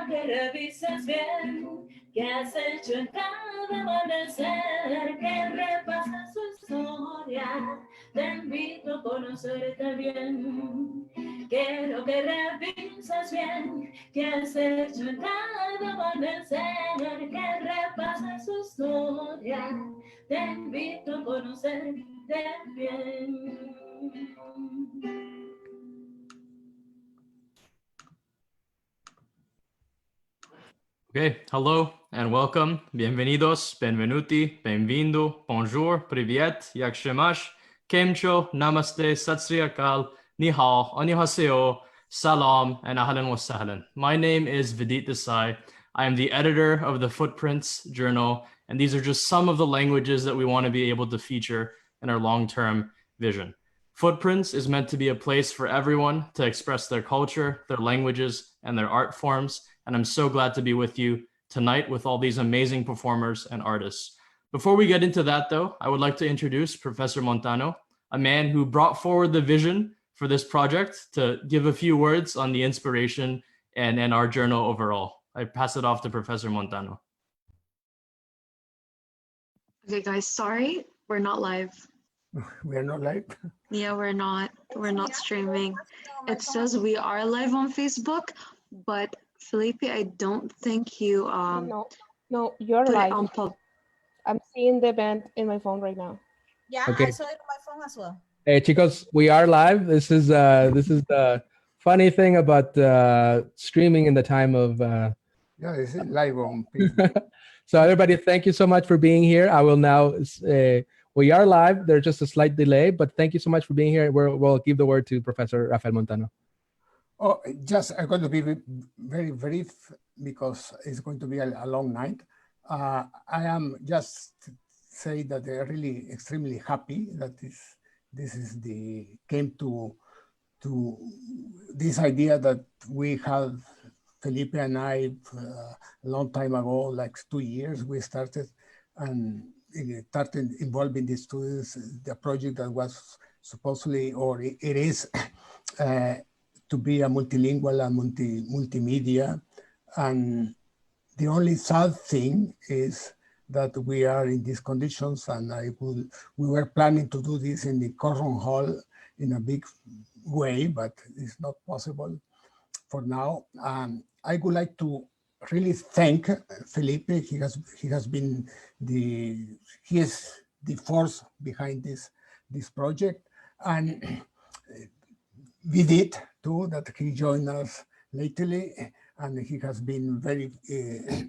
que revises bien qué has hecho en cada amanecer, que repases su historia. Te invito a conocerte bien. Quiero que revises bien qué has hecho en cada amanecer, que repases su historia. Te invito a conocerte bien. Okay, hello and welcome. Bienvenidos, benvenuti, benvindo, bonjour, privyet, yak shemash, kemcho, namaste, sat sri akal, ni hao, annyeonghaseyo, salam, and ahlan wa sahlan. My name is Vidit Desai. I am the editor of the Footprints Journal, and these are just some of the languages that we want to be able to feature in our long-term vision. Footprints is meant to be a place for everyone to express their culture, their languages, and their art forms. And I'm so glad to be with you tonight with all these amazing performers and artists. Before we get into that though, I would like to introduce Professor Montano, a man who brought forward the vision for this project, to give a few words on the inspiration and our journal overall. I pass it off to Professor Montano. Okay guys, sorry, we're not live. We're not live? Yeah, we're not streaming. It says we are live on Facebook, but Felipe, I don't think you No, you're put live. it on pub. I'm seeing the event in my phone right now. Yeah, Okay. I saw it on my phone as well. Hey, chicos, we are live. This is the funny thing about streaming in the time of. Yeah, this is live on Facebook. So everybody, thank you so much for being here. I will now. We are live. There's just a slight delay, but thank you so much for being here. We'll give the word to Professor Rafael Montano. Oh, just I'm going to be very brief because it's going to be a long night. I am just say that they're really extremely happy that this is came to this idea that we have. Felipe and I, a long time ago, like 2 years, we started involving the students, the project that was supposedly, or it is, to be a multilingual and multimedia. And the only sad thing is that we are in these conditions, and we were planning to do this in the Corron Hall in a big way, but it's not possible for now. I would like to really thank Felipe. He has been he is the force behind this project, and Vidit too, that he joined us lately, and he has been very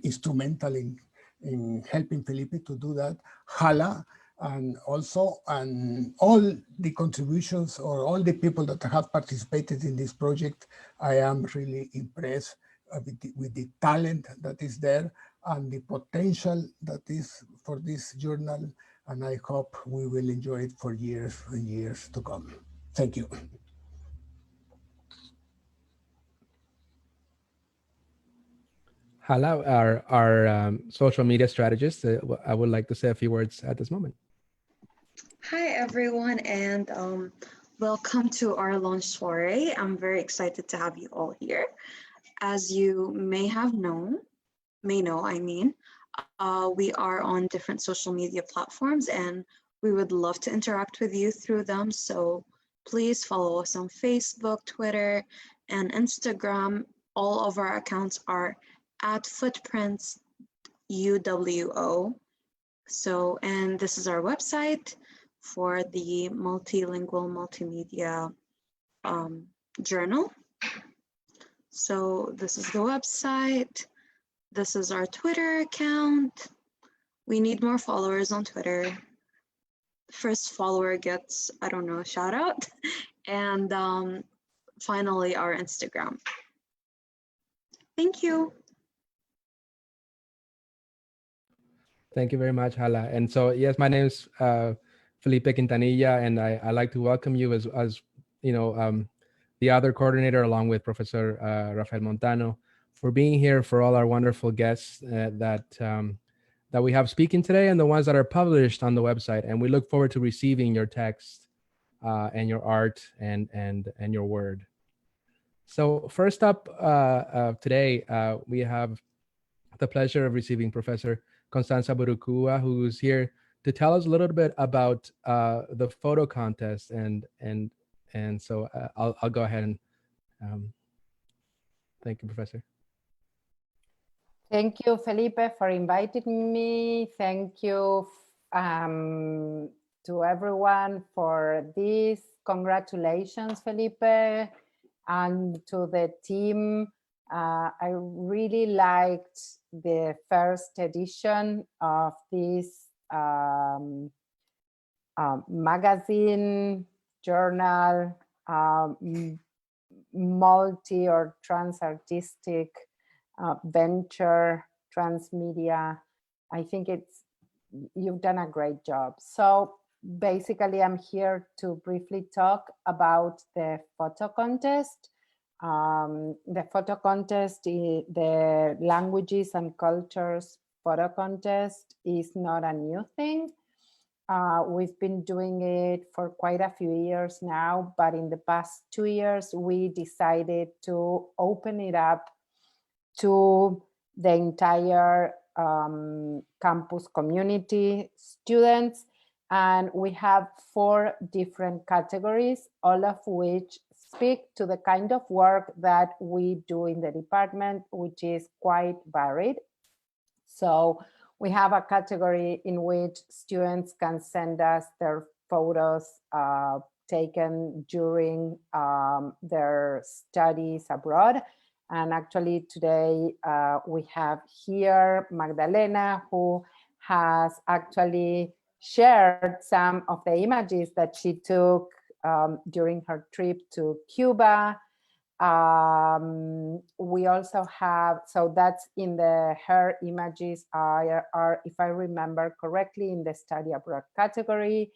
instrumental in helping Felipe to do that. Hala, and all the contributions or all the people that have participated in this project, I am really impressed with the talent that is there and the potential that is for this journal, and I hope we will enjoy it for years and years to come. Thank you. Hala, our social media strategist, I would like to say a few words at this moment. Hi everyone, and welcome to our launch soiree. I'm very excited to have you all here. As you may know, we are on different social media platforms, and we would love to interact with you through them. So please follow us on Facebook, Twitter, and Instagram. All of our accounts are at Footprints UWO. So, and this is our website for the multilingual multimedia journal. So this is the website. This is our Twitter account. We need more followers on Twitter. First follower gets, I don't know, a shout out. And finally, our Instagram. Thank you. Thank you very much, Hala. And so, yes, my name is Felipe Quintanilla, and I like to welcome you as you know, the other coordinator, along with Professor Rafael Montano, for being here, for all our wonderful guests that we have speaking today, and the ones that are published on the website. And we look forward to receiving your text and your art and your word. So first up today, we have the pleasure of receiving Professor Constanza Burucúa, who's here to tell us a little bit about the photo contest, and so I'll go ahead and thank you, Professor. Thank you, Felipe, for inviting me. Thank you to everyone for this. Congratulations, Felipe, and to the team. I really liked the first edition of this magazine, journal, multi or trans-artistic venture, transmedia. I think you've done a great job. So basically, I'm here to briefly talk about the photo contest. The photo contest, the Languages and Cultures photo contest, is not a new thing. We've been doing it for quite a few years now, but in the past 2 years, we decided to open it up to the entire campus community, students, and we have 4 different categories, all of which speak to the kind of work that we do in the department, which is quite varied. So we have a category in which students can send us their photos taken during their studies abroad. And actually today we have here Magdalena, who has actually shared some of the images that she took during her trip to Cuba. We also have, so that's in her images are, if I remember correctly, in the study abroad category.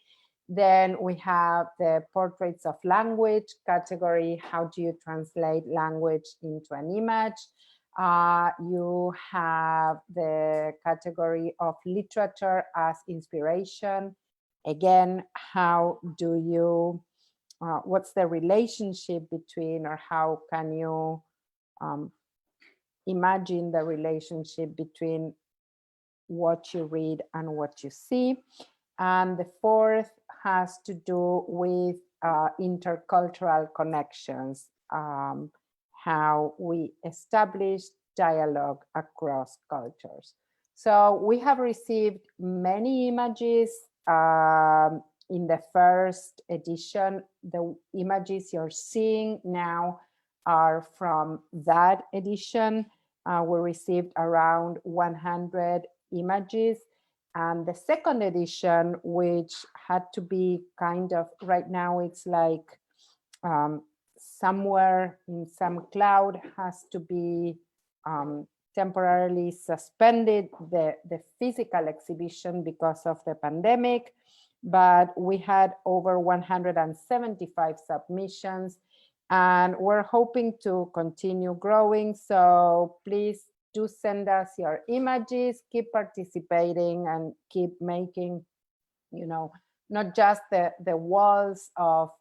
Then we have the portraits of language category. How do you translate language into an image? You have the category of literature as inspiration. Again, how do you, what's the relationship between, or how can you imagine the relationship between what you read and what you see? And the 4th has to do with intercultural connections, how we establish dialogue across cultures. So we have received many images in the first edition. The images you're seeing now are from that edition. We received around 100 images. And the second edition, which had to be kind of, right now it's like somewhere in some cloud, has to be temporarily suspended, the physical exhibition because of the pandemic. But we had over 175 submissions, and we're hoping to continue growing. So please do send us your images, keep participating, and keep making, you know, not just the walls of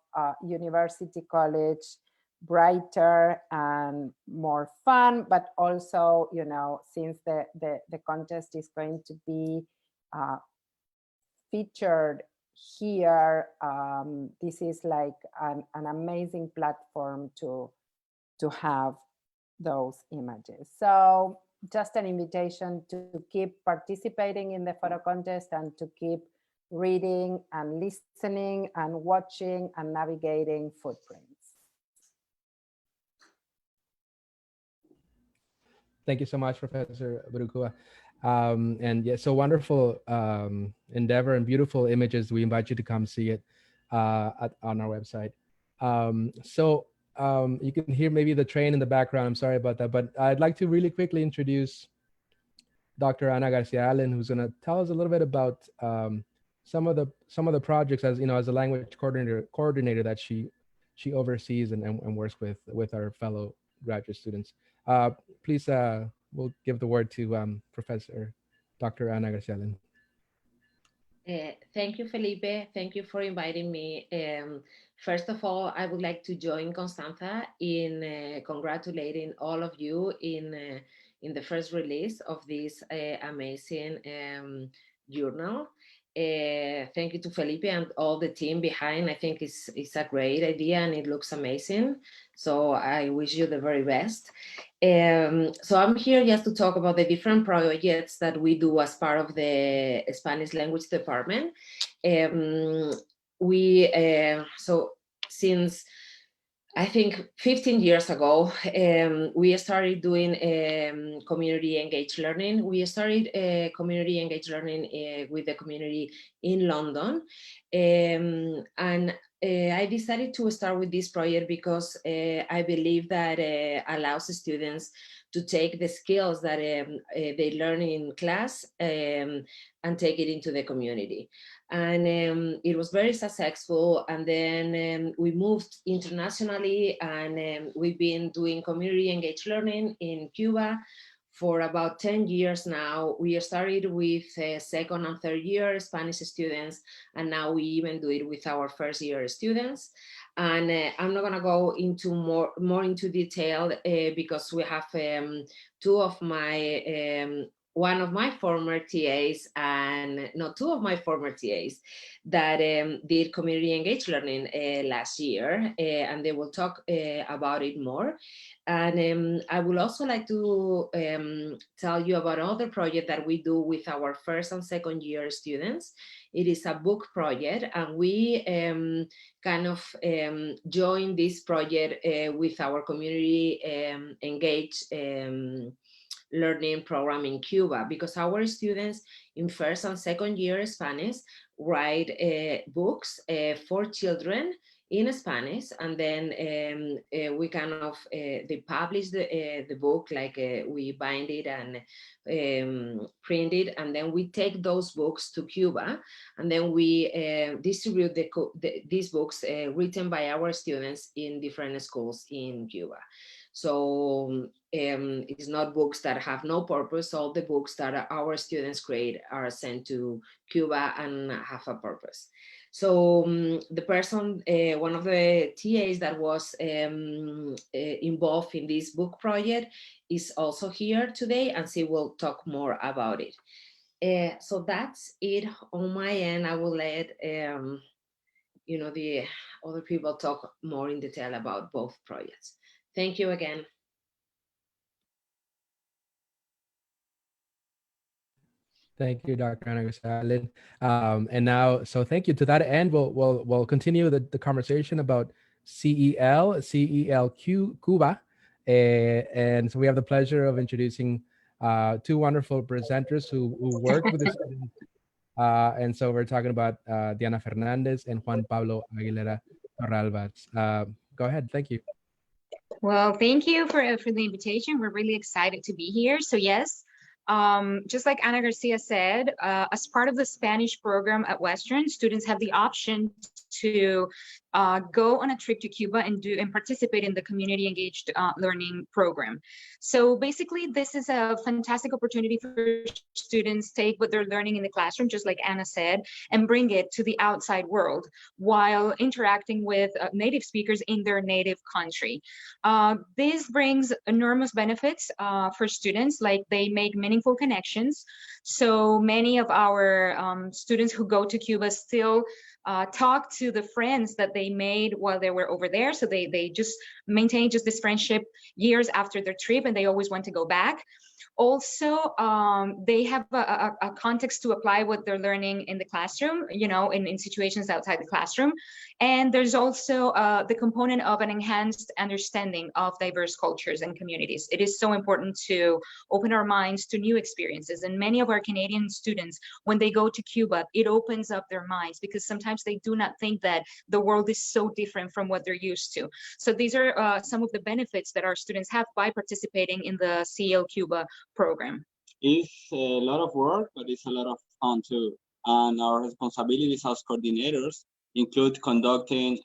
University College brighter and more fun, but also, you know, since the contest is going to be featured here, this is like an amazing platform to have those images. So just an invitation to keep participating in the photo contest and to keep reading and listening and watching and navigating footprints. Thank you so much, Professor Burucúa. And yeah, so wonderful endeavor and beautiful images. We invite you to come see it on our website. You can hear maybe the train in the background. I'm sorry about that, but I'd like to really quickly introduce Dr. Ana García Allen, who's going to tell us a little bit about some of the projects, as you know, as a language coordinator that she oversees and works with our fellow graduate students. Please, we'll give the word to Professor Dr. Ana García Allen. Thank you, Felipe. Thank you for inviting me. First of all, I would like to join Constanza in congratulating all of you in the first release of this amazing journal. Thank you to Felipe and all the team behind. I think it's a great idea and it looks amazing. So I wish you the very best. So I'm here just to talk about the different projects that we do as part of the Spanish language department. So since I think 15 years ago, we started doing community engaged learning. We started community engaged learning with the community in London. And I decided to start with this project because I believe that allows students to take the skills that they learn in class and take it into the community. And it was very successful. And then we moved internationally and we've been doing community engaged learning in Cuba for about 10 years now. We started with second and third year Spanish students, and now we even do it with our first year students. And I'm not gonna go into more into detail because we have one of my former TAs and two of my former TAs that did community engaged learning last year, and they will talk about it more. And I would also like to tell you about another project that we do with our first and second year students. It is a book project, and we kind of join this project with our community engaged learning program in Cuba, because our students in first and second year Spanish write books for children in Spanish, and then we kind of they publish the book, like we bind it and print it, and then we take those books to Cuba, and then we distribute these books written by our students in different schools in Cuba. So it's not books that have no purpose. All the books that our students create are sent to Cuba and have a purpose. So the person, one of the TAs that was involved in this book project is also here today, and she will talk more about it. So that's it on my end. I will let the other people talk more in detail about both projects. Thank you again. Thank you, Dr. Ana García Allen. And now, so thank you. To that end, we'll continue the conversation about CELQ Cuba. And so we have the pleasure of introducing two wonderful presenters who work with the students. And so we're talking about Diana Fernández and Juan Pablo Aguilera Torralbas. Go ahead. Thank you. Well, thank you for the invitation. We're really excited to be here. So yes, just like Ana Garcia said, as part of the Spanish program at Western, students have the option to go on a trip to Cuba and participate in the community engaged learning program. So basically, this is a fantastic opportunity for students to take what they're learning in the classroom, just like Anna said, and bring it to the outside world while interacting with native speakers in their native country. This brings enormous benefits for students, like they make meaningful connections. So many of our students who go to Cuba still talk to the friends that they made while they were over there. So they just maintain just this friendship years after their trip, and they always want to go back. Also, they have a context to apply what they're learning in the classroom, in situations outside the classroom. And there's also the component of an enhanced understanding of diverse cultures and communities. It is so important to open our minds to new experiences. And many of our Canadian students, when they go to Cuba, it opens up their minds, because sometimes they do not think that the world is so different from what they're used to. So these are some of the benefits that our students have by participating in the CEL Cuba program. It's a lot of work, but it's a lot of fun too. And our responsibilities as coordinators include conducting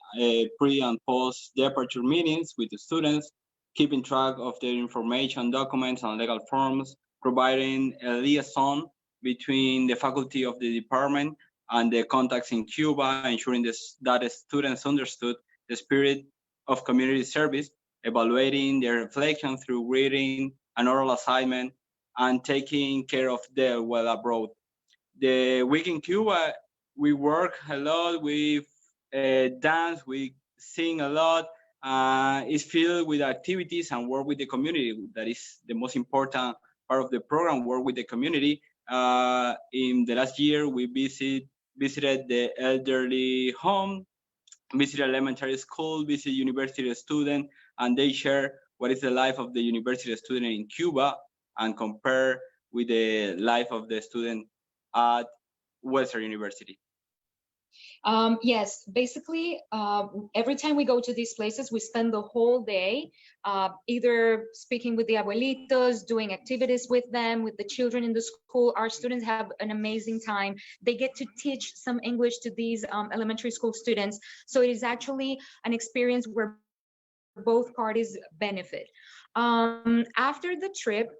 pre and post departure meetings with the students, keeping track of their information, documents, and legal forms, providing a liaison between the faculty of the department and the contacts in Cuba, ensuring that students understood the spirit of community service, evaluating their reflection through reading and oral assignment, and taking care of them while abroad. The week in Cuba, we work a lot, we dance, we sing a lot. It's filled with activities and work with the community. That is the most important part of the program, work with the community. In the last year, we visited the elderly home, visit elementary school, visit university student, and they share what is the life of the university student in Cuba and compare with the life of the student at Western University. Yes, basically, every time we go to these places, we spend the whole day either speaking with the abuelitos, doing activities with them, with the children in the school. Our students have an amazing time. They get to teach some English to these elementary school students. So it is actually an experience where both parties benefit. After the trip,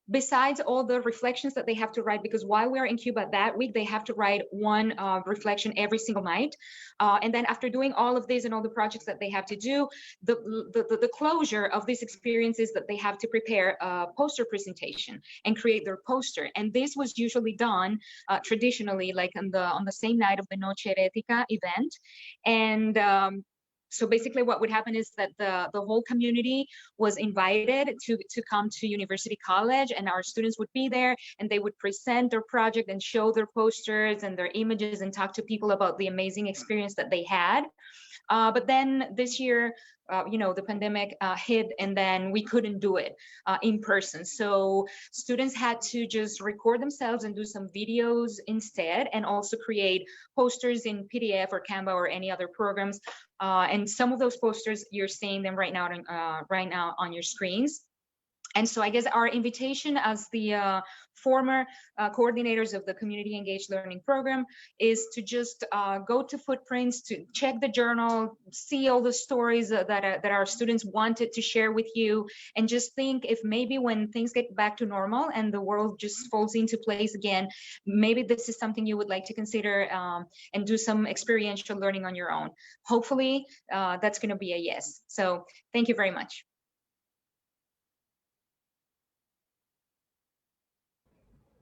besides all the reflections that they have to write, because while we are in Cuba that week, they have to write one reflection every single night. And then after doing all of this and all the projects that they have to do, the closure of this experience is that they have to prepare a poster presentation and create their poster. And this was usually done traditionally, like on the same night of the Noche Herética event. And so basically what would happen is that the whole community was invited to come to University College, and our students would be there and they would present their project and show their posters and their images and talk to people about the amazing experience that they had. But then this year, the pandemic hit, and then we couldn't do it in person. So students had to just record themselves and do some videos instead, and also create posters in PDF or Canva or any other programs. And some of those posters, you're seeing them right now on your screens. And so I guess our invitation as the former coordinators of the Community Engaged Learning Program is to just go to Footprints, to check the journal, see all the stories that our students wanted to share with you, and just think if maybe when things get back to normal and the world just falls into place again, maybe this is something you would like to consider and do some experiential learning on your own. Hopefully that's going to be a yes. So thank you very much.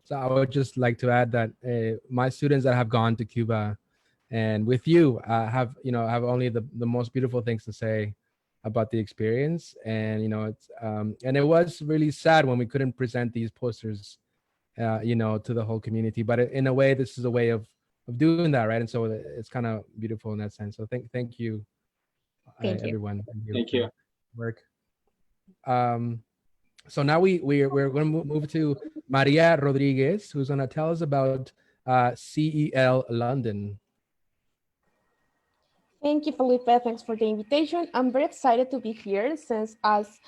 So I would just like to add that my students that have gone to Cuba and with you have only the most beautiful things to say about the experience. And it's and it was really sad when we couldn't present these posters to the whole community, but in a way this is a way of doing that, right? And so it's kind of beautiful in that sense. So thank you, everyone. Thank you. Work. So now we're going to move to Maria Rodríguez, who's going to tell us about CEL London. Thank you, Felipe. Thanks for the invitation. I'm very excited to be here since, as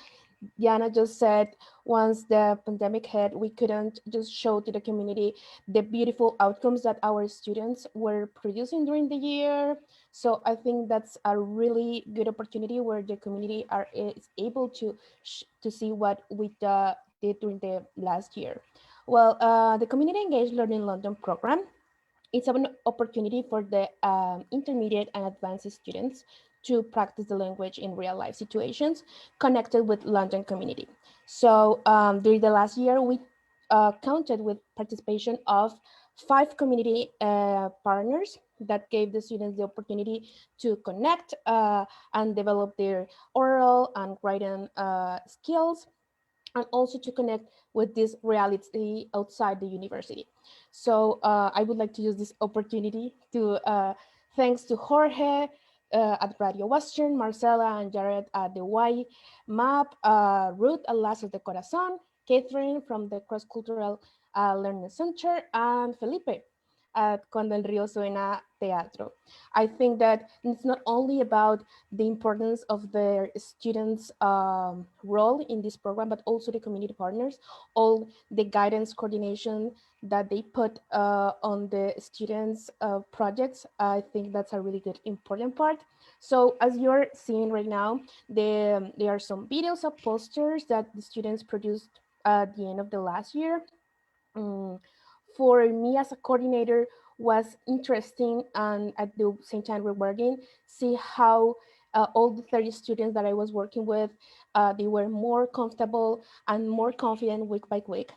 Diana just said, once the pandemic hit, we couldn't just show to the community the beautiful outcomes that our students were producing during the year. So I think that's a really good opportunity where the community is able to see what we did during the last year. Well, the Community Engaged Learning London program, it's an opportunity for the intermediate and advanced students to practice the language in real life situations connected with London community. So during the last year, we counted with participation of 5 community partners that gave the students the opportunity to connect and develop their oral and writing skills, and also to connect with this reality outside the university. So I would like to use this opportunity to thanks to Jorge at Radio Western, Marcela and Jared at the Y Map, Ruth at Lazos de Corazón, Catherine from the Cross Cultural Learning Center, and Felipe at Cuando el Río Suena Teatro. I think that it's not only about the importance of their students' role in this program, but also the community partners, all the guidance coordination that they put on the students' projects. I think that's a really good, important part. So as you're seeing right now, there are some videos of posters that the students produced at the end of the last year. for me as a coordinator was interesting, and at the same time rewarding, see how all the 30 students that I was working with, they were more comfortable and more confident week by week.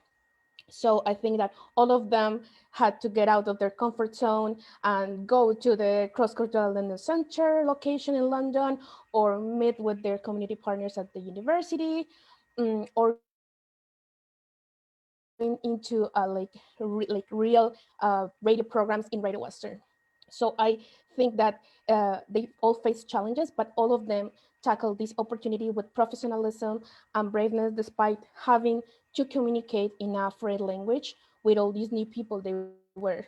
So I think that all of them had to get out of their comfort zone and go to the cross-cultural learning center location in London, or meet with their community partners at the university, or into real radio programs in Radio Western. So I think that they all face challenges, but all of them tackle this opportunity with professionalism and braveness, despite having to communicate in a foreign language with all these new people they were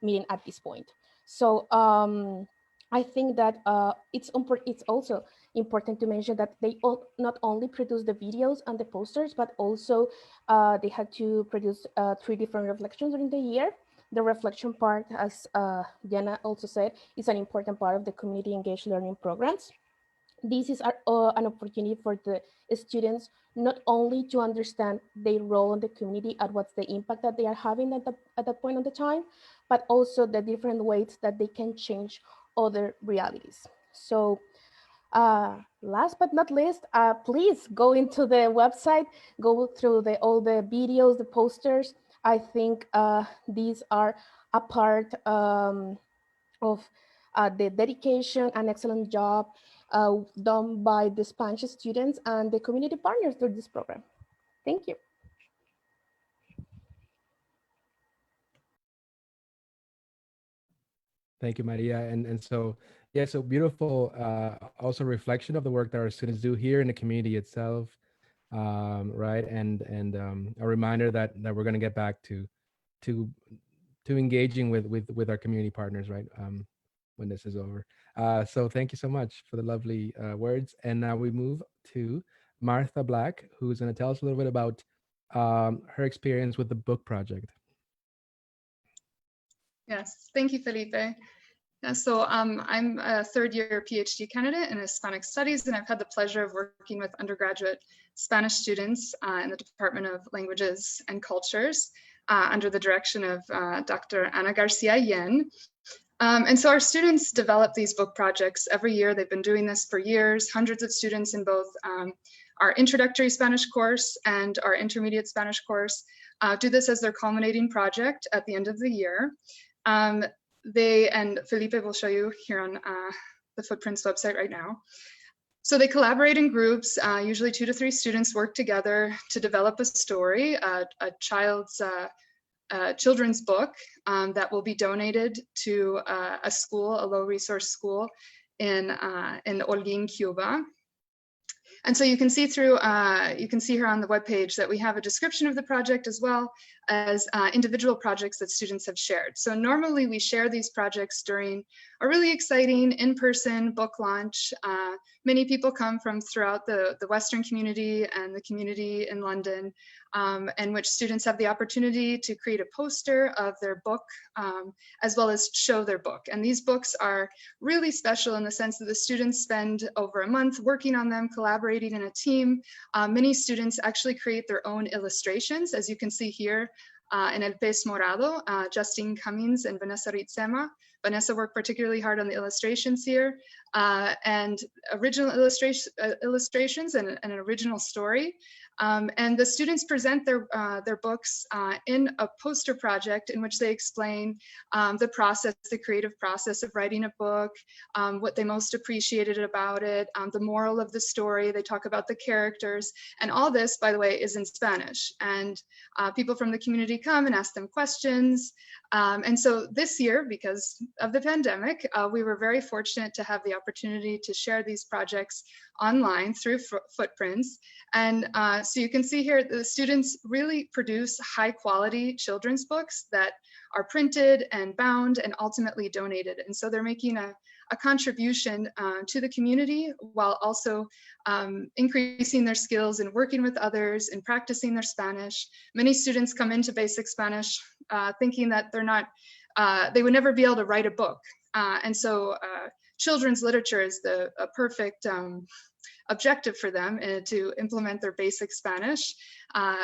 meeting at this point. So I think that it's also important to mention that they not only produce the videos and the posters, but also they had to produce 3 different reflections during the year. The reflection part, as Diana also said, is an important part of the community engaged learning programs. This is an opportunity for the students not only to understand their role in the community and what's the impact that they are having at that point of the time, but also the different ways that they can change other realities. So last but not least, please go into the website, go through all the videos, the posters. I think these are a part of the dedication and excellent job done by the Spanish students and the community partners through this program. Thank you. Thank you, Maria. And so, yeah, so beautiful also reflection of the work that our students do here in the community itself, right? And a reminder that we're going to get back to engaging with our community partners, right? When this is over. So thank you so much for the lovely words. And now we move to Martha Black, who's going to tell us a little bit about her experience with the book project. Yes, thank you, Felipe. Yeah, so I'm a third-year PhD candidate in Hispanic Studies, and I've had the pleasure of working with undergraduate Spanish students in the Department of Languages and Cultures under the direction of Dr. Ana García Allen. And so our students develop these book projects every year. They've been doing this for years. Hundreds of students in both our introductory Spanish course and our intermediate Spanish course do this as their culminating project at the end of the year. And Felipe will show you here on the Footprints website right now. So they collaborate in groups, usually 2 to 3 students work together to develop a story, a children's book that will be donated to a school, a low resource school in Holguín, Cuba. And so you can see here on the webpage that we have a description of the project as well as individual projects that students have shared. So normally we share these projects during a really exciting in-person book launch. Many people come from throughout the Western community and the community in London, in which students have the opportunity to create a poster of their book as well as show their book. And these books are really special in the sense that the students spend over a month working on them, collaborating in a team. Many students actually create their own illustrations, as you can see here in El Pez Morado, Justine Cummings and Vanessa Ritzema. Vanessa worked particularly hard on the illustrations here, and original illustrations and an original story. And the students present their books in a poster project in which they explain the creative process of writing a book, what they most appreciated about it, the moral of the story. They talk about the characters, and all this, by the way, is in Spanish. And people from the community come and ask them questions. And so this year, because of the pandemic, we were very fortunate to have the opportunity to share these projects online through Footprints. And so you can see here, the students really produce high quality children's books that are printed and bound and ultimately donated. And so they're making a contribution to the community while also increasing their skills in working with others and practicing their Spanish. Many students come into basic Spanish thinking that they would never be able to write a book. And so children's literature is a perfect objective for them to implement their basic Spanish,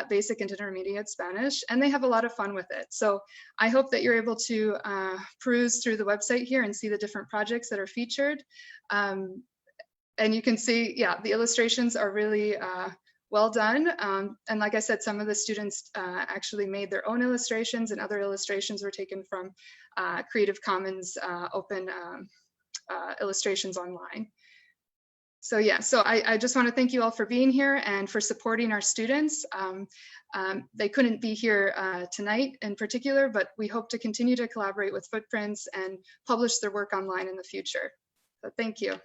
basic and intermediate Spanish, and they have a lot of fun with it. So I hope that you're able to peruse through the website here and see the different projects that are featured. And you can see, yeah, the illustrations are really well done. And like I said, some of the students actually made their own illustrations, and other illustrations were taken from Creative Commons open illustrations online. So yeah, so I just want to thank you all for being here and for supporting our students. They couldn't be here tonight in particular, but we hope to continue to collaborate with Footprints and publish their work online in the future. So thank you.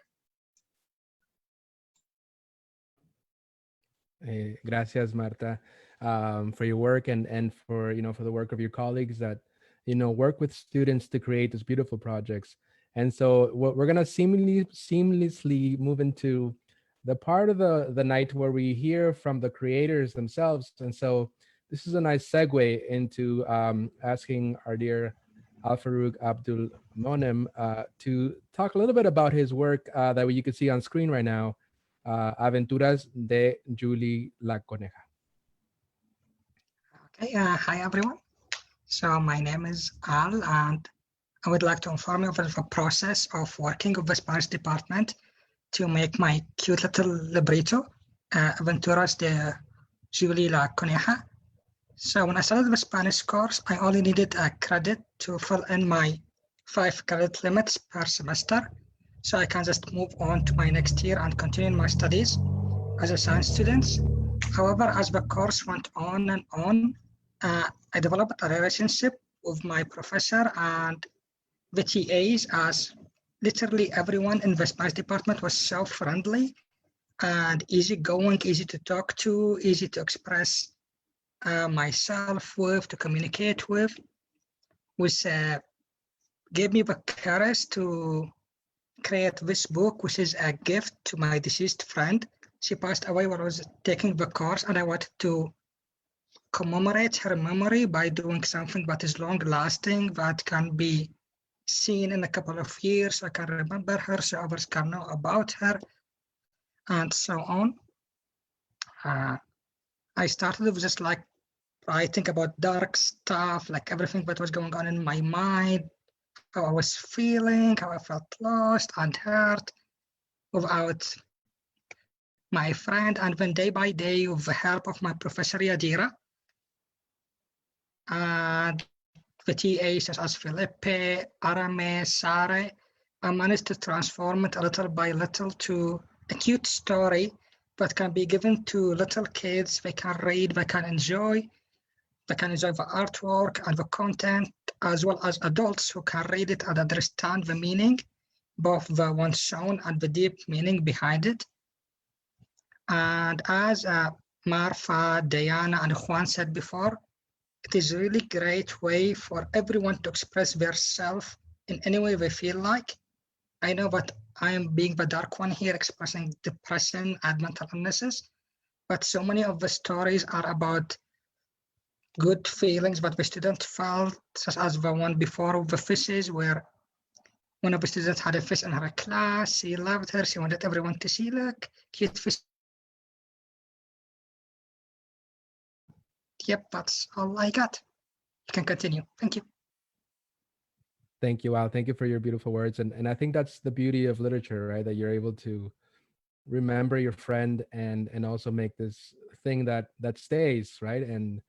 Gracias, Marta, for your work and for for the work of your colleagues that work with students to create these beautiful projects. And so we're gonna seamlessly move into the part of the night where we hear from the creators themselves. And so this is a nice segue into asking our dear Alfarouq Abdulmonem to talk a little bit about his work that you can see on screen right now. Aventuras de Julie la Coneja. Okay, hi everyone. So my name is Al, and I would like to inform you of the process of working with the Spanish department to make my cute little libretto, Aventuras de Julie la Coneja. So when I started the Spanish course, I only needed a credit to fill in my 5 credit limits per semester. So I can just move on to my next year and continue my studies as a science student. However, as the course went on and on, I developed a relationship with my professor and the TAs, as literally everyone in the Spanish department was so friendly and easygoing, easy to talk to, easy to express myself with, to communicate with, which gave me the courage to create this book, which is a gift to my deceased friend. She passed away when I was taking the course, and I wanted to commemorate her memory by doing something that is long lasting, that can be seen in a couple of years, so I can remember her, so others can know about her, and so on. I started with just like writing about dark stuff, like everything that was going on in my mind, how I was feeling, how I felt lost and hurt without my friend. And then day by day, with the help of my professor Yadira and the TAs such as Felipe, Arame, Sare, I managed to transform it a little by little to a cute story that can be given to little kids. They can read, they can enjoy the artwork and the content, as well as adults who can read it and understand the meaning, both the one shown and the deep meaning behind it. And as Marfa, Diana, and Juan said before, it is a really great way for everyone to express their self in any way they feel like. I know that I am being the dark one here, expressing depression and mental illnesses, but so many of the stories are about good feelings that the student felt, such as the one before with the fishes, where one of the students had a fish in her class. She loved her. She wanted everyone to see, look, cute fish. Yep, that's all I got. You can continue. Thank you. Thank you, Al. Thank you for your beautiful words. And I think that's the beauty of literature, right? That you're able to remember your friend and also make this thing that stays, right? And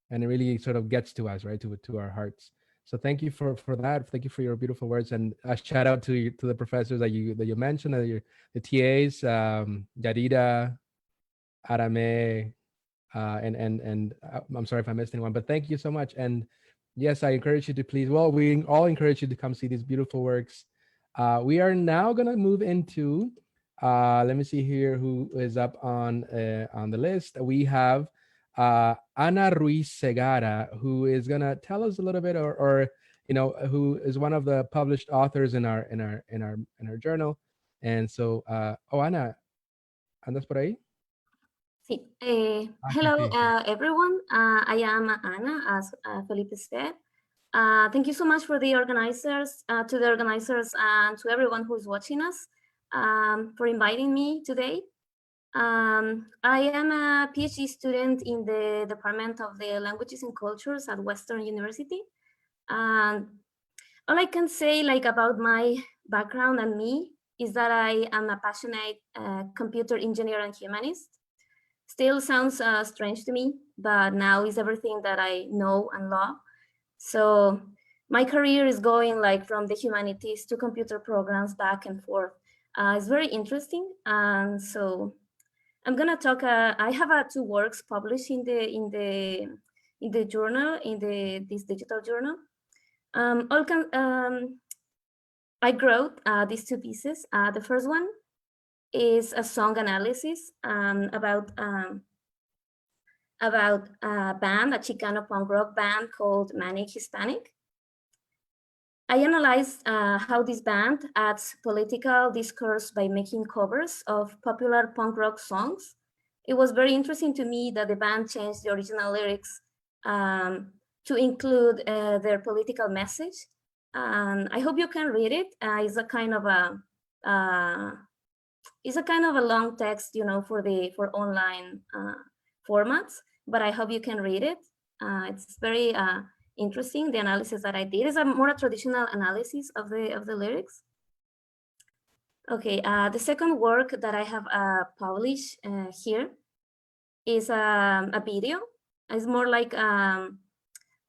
it really sort of gets to us, right? To our hearts. So thank you for that. Thank you for your beautiful words, and a shout out to the professors that you mentioned, the TAs, Yarida, Arame, and I'm sorry if I missed anyone, but thank you so much. And yes, I encourage you to please. Well, we all encourage you to come see these beautiful works. We are now gonna move into. Let me see here who is up on the list. We have Ana Ruíz Segarra, who is gonna tell us a little bit, or who is one of the published authors in our journal. And so, Ana, ¿andas por ahí? Sí. Hello, everyone. I am Ana, as Felipe said. Thank you so much for the organizers, to the organizers, and to everyone who is watching us, for inviting me today. I am a PhD student in the Department of the Languages and Cultures at Western University. And all I can say about my background and me is that I am a passionate computer engineer and humanist. Still sounds strange to me, but now is everything that I know and love. So my career is going from the humanities to computer programs back and forth. It's very interesting. And so I'm gonna talk. I have 2 works published in the journal, this digital journal. I wrote these 2 pieces. The first one is a song analysis about a band, a Chicano punk rock band called Manic Hispanic. I analyzed how this band adds political discourse by making covers of popular punk rock songs. It was very interesting to me that the band changed the original lyrics to include their political message. I hope you can read it. It's a kind of a long text, for online formats. But I hope you can read it. It's very interesting. The analysis that I did is a more traditional analysis of the lyrics. Okay, the second work that I have published here is a video. It's more like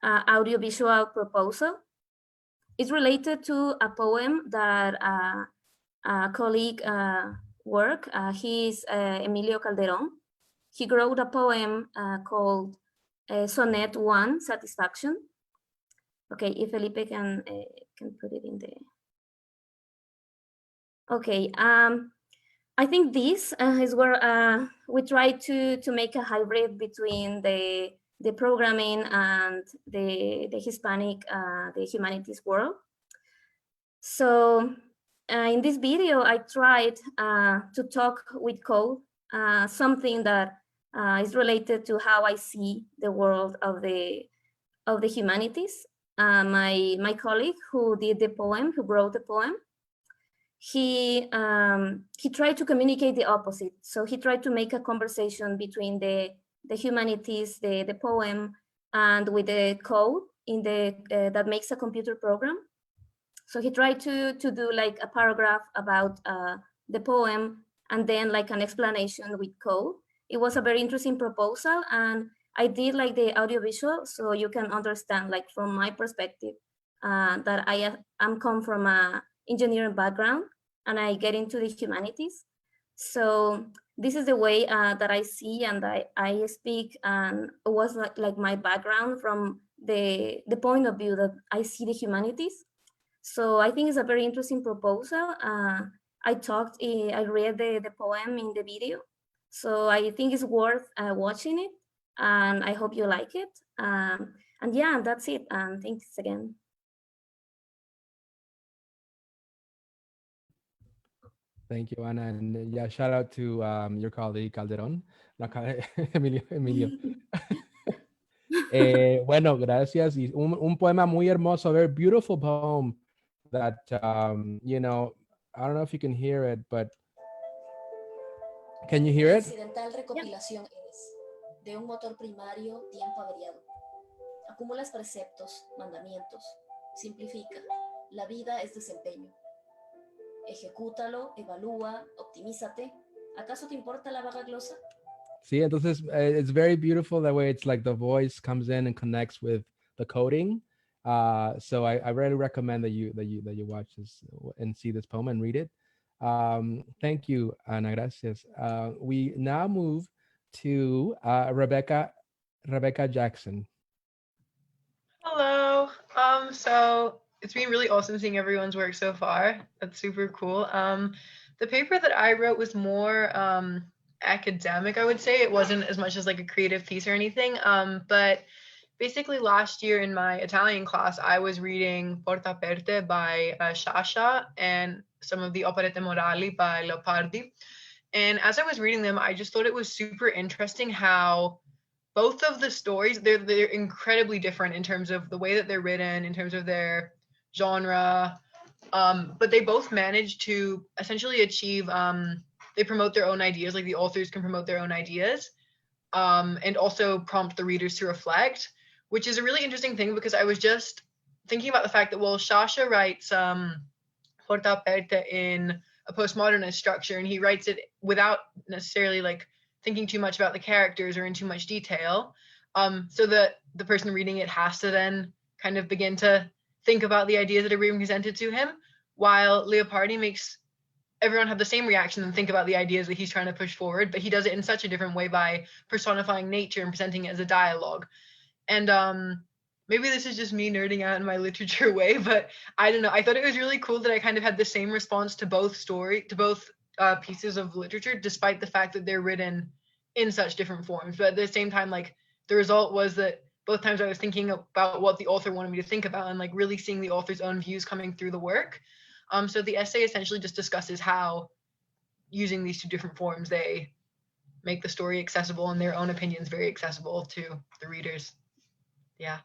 audiovisual proposal. It's related to a poem that a colleague work. He's Emilio Calderon. He wrote a poem called Sonnet 1, Satisfaction. Okay, if Felipe can put it in there. Okay, I think this is where we try to make a hybrid between the programming and the Hispanic, the humanities world. So in this video, I tried to talk with code, something that is related to how I see the world of the humanities. My colleague who did the poem, who wrote the poem, he tried to communicate the opposite. So he tried to make a conversation between the humanities, the poem, and with the code in that makes a computer program. So he tried to do a paragraph about the poem and then an explanation with code. It was a very interesting proposal, and I did the audiovisual so you can understand from my perspective that I am come from a engineering background and I get into the humanities. So this is the way that I see and I speak, and it was like my background from the point of view that I see the humanities. So I think it's a very interesting proposal. I read the poem in the video. So I think it's worth watching it, and I hope you like it. And yeah, that's it. Thanks again. Thank you, Ana. And yeah, shout out to your colleague Calderón. Emilio. Bueno, gracias. Y un poema muy hermoso, a very beautiful poem that, you know, I don't know if you can hear it, but can you hear it? Accidental recopilación eres, de un motor primario, tiempo averiado. Acumulas preceptos, mandamientos, simplifica, la vida es desempeño. Ejecútalo, evalúa, optimízate. ¿Acaso te importa la vaga glosa? See, entonces it's very beautiful that way. It's like the voice comes in and connects with the coding. So I really recommend that you watch this and see this poem and read it. Thank you, Ana. Gracias. We now move to Rebecca Jackson. Hello. So it's been really awesome seeing everyone's work so far. That's super cool. The paper that I wrote was more academic, I would say. It wasn't as much as like a creative piece or anything. But basically last year in my Italian class, I was reading Porta Aperte by Sciascia and some of the Operette Morali by Leopardi. And as I was reading them, I just thought it was super interesting how both of the stories, they're incredibly different in terms of the way that they're written, in terms of their genre, but they both managed to essentially achieve the they promote their own ideas, like the authors can promote their own ideas, and also prompt the readers to reflect, which is a really interesting thing because I was just thinking about the fact that, well, Shasha writes Porta Aperta in a postmodernist structure, and he writes it without necessarily like thinking too much about the characters or in too much detail, so that the person reading it has to then kind of begin to think about the ideas that are being presented to him, while Leopardi makes everyone have the same reaction and think about the ideas that he's trying to push forward, but he does it in such a different way by personifying nature and presenting it as a dialogue. And maybe this is just me nerding out in my literature way, but I don't know. I thought it was really cool that I kind of had the same response to both pieces of literature, despite the fact that they're written in such different forms. But at the same time, like the result was that both times I was thinking about what the author wanted me to think about and like really seeing the author's own views coming through the work. So the essay essentially just discusses how, using these two different forms, they make the story accessible and their own opinions very accessible to the readers. Yeah.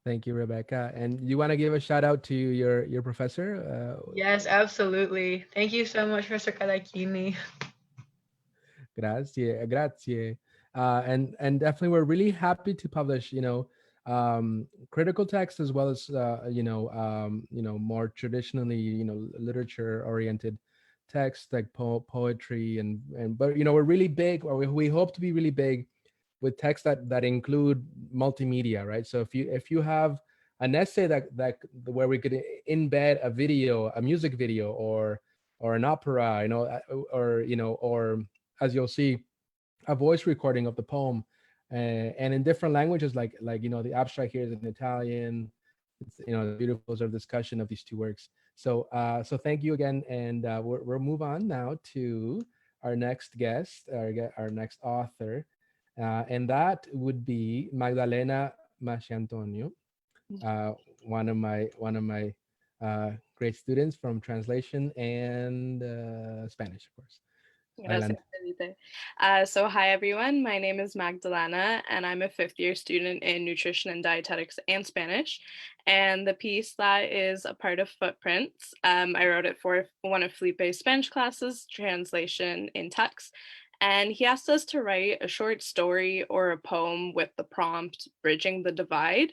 Thank you, Rebecca. And you want to give a shout out to your professor? Yes, absolutely. Thank you so much, Professor Kadakini. Grazie, grazie. And definitely we're really happy to publish, critical text as well as, more traditionally, literature oriented text like poetry but, we're really big, or we hope to be really big with texts that include multimedia, right? So if you have an essay that where we could embed a video, a music video, or an opera, or as you'll see, a voice recording of the poem, and in different languages, like the abstract here is in Italian. It's the beautiful sort of discussion of these two works. So thank you again, and we'll move on now to our next guest, our next author, and that would be Magdalena Masciantonio, one of my great students from translation and Spanish, of course. Gracias, Felipe. So hi everyone, my name is Magdalena and I'm a 5th year student in nutrition and dietetics and Spanish. And the piece that is a part of Footprints, I wrote it for one of Felipe's Spanish classes, translation in text. And he asked us to write a short story or a poem with the prompt, Bridging the Divide.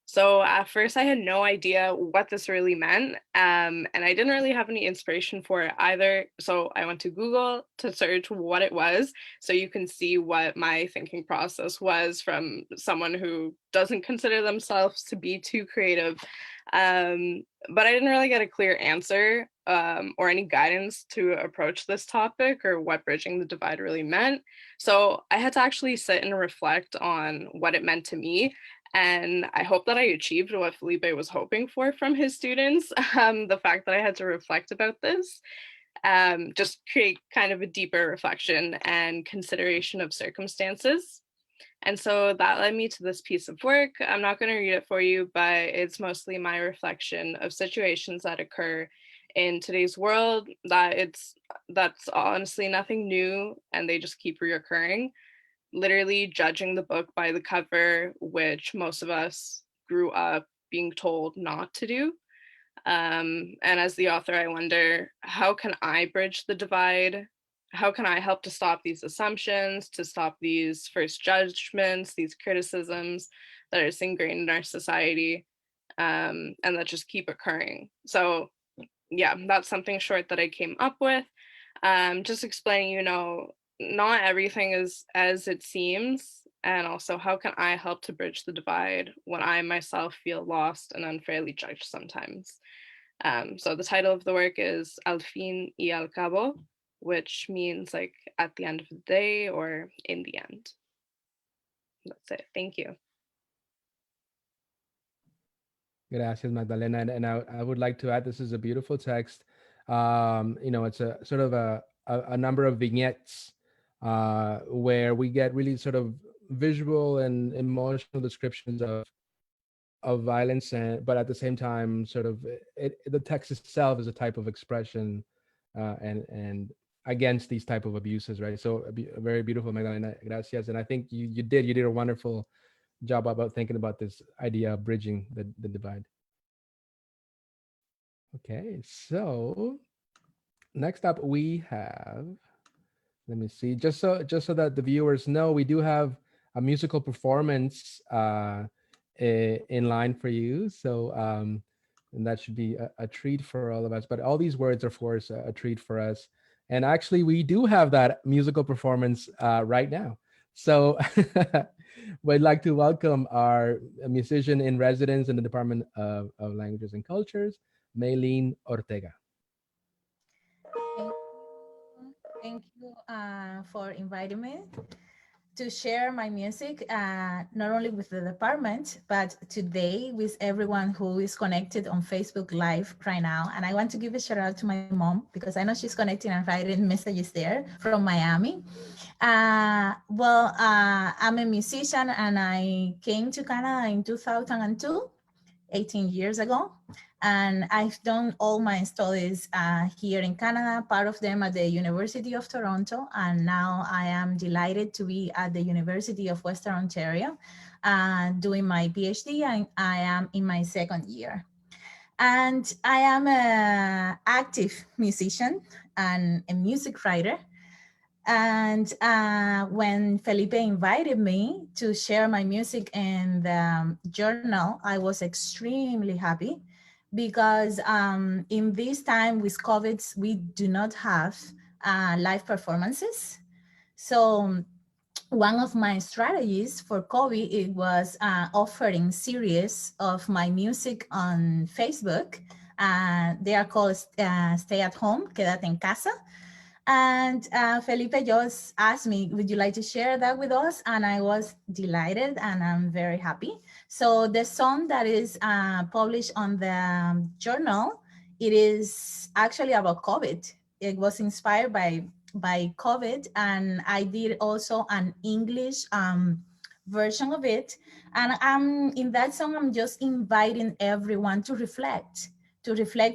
So at first I had no idea what this really meant, and I didn't really have any inspiration for it either. So I went to Google to search what it was, so you can see what my thinking process was from someone who doesn't consider themselves to be too creative. But I didn't really get a clear answer or any guidance to approach this topic or what bridging the divide really meant. So I had to actually sit and reflect on what it meant to me. And I hope that I achieved what Felipe was hoping for from his students. The fact that I had to reflect about this, just create kind of a deeper reflection and consideration of circumstances. And so that led me to this piece of work. I'm not going to read it for you, but it's mostly my reflection of situations that occur in today's world that's honestly nothing new, and they just keep reoccurring. Literally judging the book by the cover, which most of us grew up being told not to do. And as the author, I wonder, how can I bridge the divide? How can I help to stop these assumptions, to stop these first judgments, these criticisms that are ingrained in our society, and that just keep occurring? So yeah, that's something short that I came up with. Just explaining, not everything is as it seems, and also how can I help to bridge the divide when I myself feel lost and unfairly judged sometimes. So the title of the work is Al fin y al cabo, which means like at the end of the day or in the end. That's it. Thank you. Gracias, Magdalena. And I would like to add, this is a beautiful text. It's a sort of a number of vignettes where we get really sort of visual and emotional descriptions of violence, but at the same time, sort of the text itself is a type of expression and against these type of abuses, right? So very beautiful, Magdalena. Gracias. And I think you did a wonderful job about thinking about this idea of bridging the divide. Okay, so next up we have, let me see, just so that the viewers know, we do have a musical performance in line for you. So and that should be a treat for all of us. But all these words are, of course, a treat for us. And actually, we do have that musical performance right now. So we'd like to welcome our musician in residence in the Department of Languages and Cultures, Maylin Ortega. Thank you for inviting me to share my music, not only with the department, but today with everyone who is connected on Facebook Live right now. And I want to give a shout out to my mom, because I know she's connecting and writing messages there from Miami. Well, I'm a musician and I came to Canada in 2002, 18 years ago. And I've done all my studies here in Canada, part of them at the University of Toronto. And now I am delighted to be at the University of Western Ontario doing my PhD, and I am in my second year. And I am an active musician and a music writer. And when Felipe invited me to share my music in the journal, I was extremely happy, because in this time with COVID, we do not have live performances. So one of my strategies for COVID, it was offering series of my music on Facebook. They are called Stay at Home, Quédate en Casa. And Felipe just asked me, would you like to share that with us? And I was delighted, and I'm very happy. So the song that is published on the journal, it is actually about COVID. It was inspired by COVID, and I did also an English version of it. And in that song, I'm just inviting everyone to reflect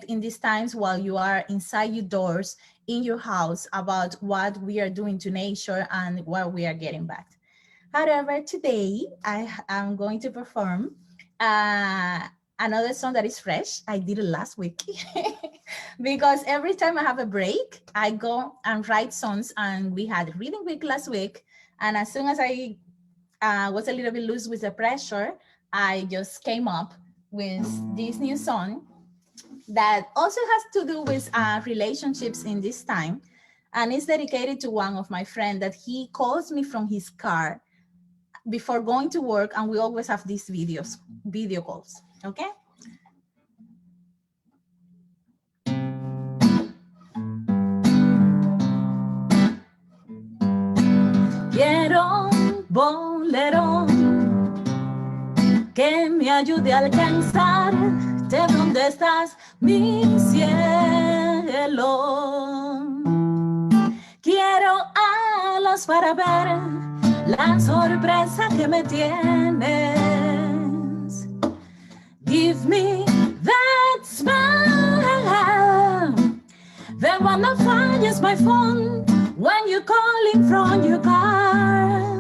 in these times while you are inside your doors, in your house, about what we are doing to nature and what we are getting back. However, today I am going to perform another song that is fresh. I did it last week because every time I have a break, I go and write songs, and we had reading week last week. And as soon as I was a little bit loose with the pressure, I just came up with this new song that also has to do with relationships in this time. And it's dedicated to one of my friends that he calls me from his car before going to work, and we always have these video calls, okay? Quiero un bolero que me ayude a alcanzar de dónde estás, mi cielo. Quiero alas para ver la sorpresa que me tienes. Give me that smile, the one that finds my phone when you're calling from your car.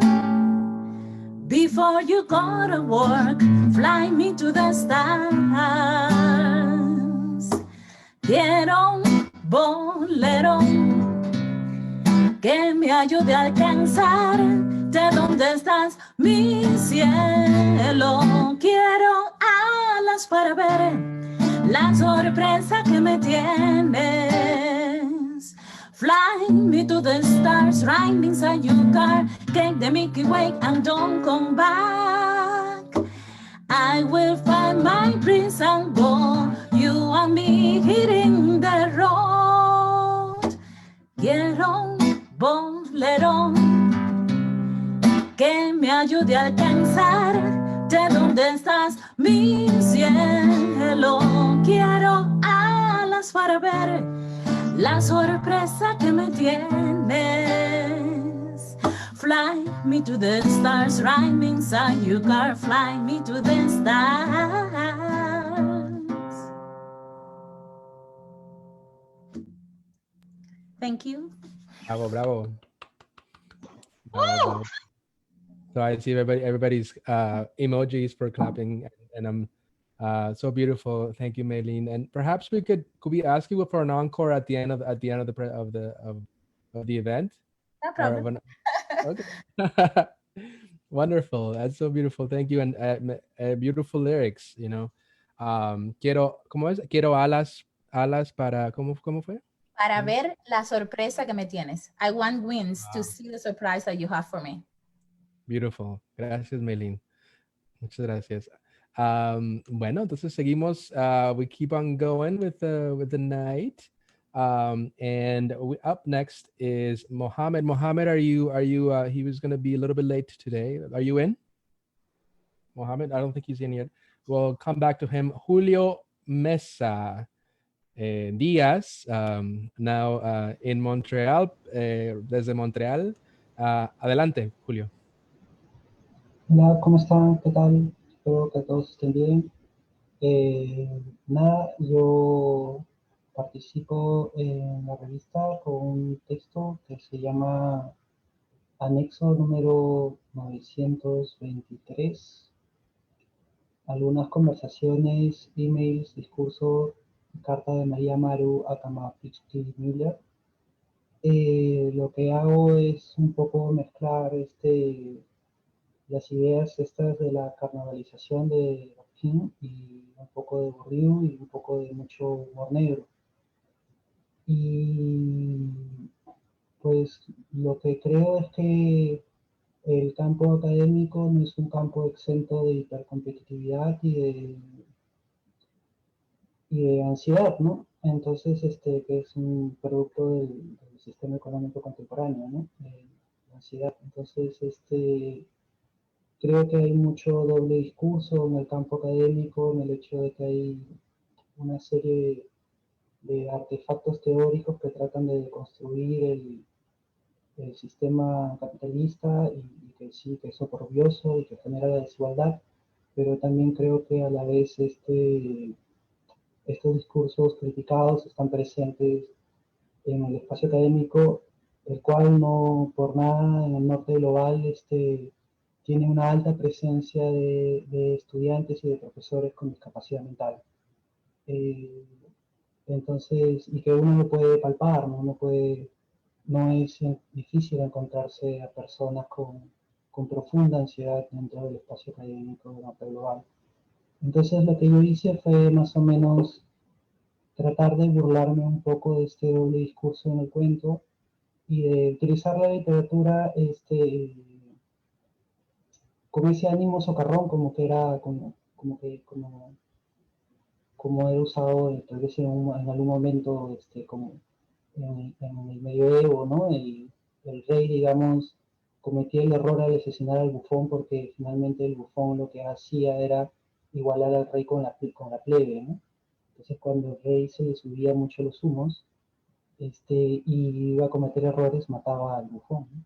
Before you go to work, fly me to the stars. Quiero un bolero que me ayude a alcanzar de dónde estás, mi cielo. Quiero alas para ver la sorpresa que me tienes. Fly me to the stars, right inside your car. Take the Milky Way and don't come back. I will find my prince and go. You and me hitting the road. Quiero un bolero que me ayude a alcanzar de dónde estás, mi cielo. Quiero alas para ver la sorpresa que me tienes. Fly me to the stars, right inside your car. Fly me to the stars. Thank you. Bravo, bravo. Bravo. So I see everybody's emojis for clapping, and I'm So beautiful. Thank you, Maylin. And perhaps could we ask you for an encore at the end of the event? No Or of problem. okay. Wonderful. That's so beautiful. Thank you. And beautiful lyrics, you know. ¿Cómo es? Quiero alas para, ¿cómo fue? Para ver la sorpresa que me tienes. I want wings to see the surprise that you have for me. Beautiful. Gracias, Maylin. Muchas gracias. Bueno, entonces seguimos. We keep on going with the night. And up next is Mohammed. Mohammed, are you? He was going to be a little bit late today. Are you in? Mohammed, I don't think he's in yet. We'll come back to him. Julio Meza Díaz, now in Montreal, desde Montreal. Adelante, Julio. Hola, ¿cómo están? ¿Qué tal? Espero que todos estén bien. Nada, yo participo en la revista con un texto que se llama Anexo número 923. Algunas conversaciones, emails, discurso, carta de María Maru a Kamapixti Miller. Lo que hago es un poco mezclar las ideas estas de la carnavalización de King y un poco de Borriu y un poco de mucho humor negro. Y pues lo que creo es que el campo académico no es un campo exento de hipercompetitividad y de ansiedad, ¿no? Entonces, que es un producto del sistema económico contemporáneo, ¿no? La ansiedad. Entonces, creo que hay mucho doble discurso en el campo académico, en el hecho de que hay una serie de artefactos teóricos que tratan de construir el sistema capitalista y que sí, que es oprobioso y que genera la desigualdad, pero también creo que a la vez estos discursos criticados están presentes en el espacio académico, el cual no por nada en el norte global tiene una alta presencia de estudiantes y de profesores con discapacidad mental. Entonces, y que uno lo puede palpar, ¿no? No es difícil encontrarse a personas con profunda ansiedad dentro del espacio académico del norte global. Entonces, lo que yo hice fue más o menos tratar de burlarme un poco de este doble discurso en el cuento y de utilizar la literatura con ese ánimo socarrón como que era como era usado tal vez en algún momento como en el medioevo, ¿no? El rey, digamos, cometía el error al asesinar al bufón porque finalmente el bufón lo que hacía era igualar al rey con la plebe, ¿no? Entonces cuando el rey se le subía mucho los humos y iba a cometer errores, mataba al bufón, ¿no?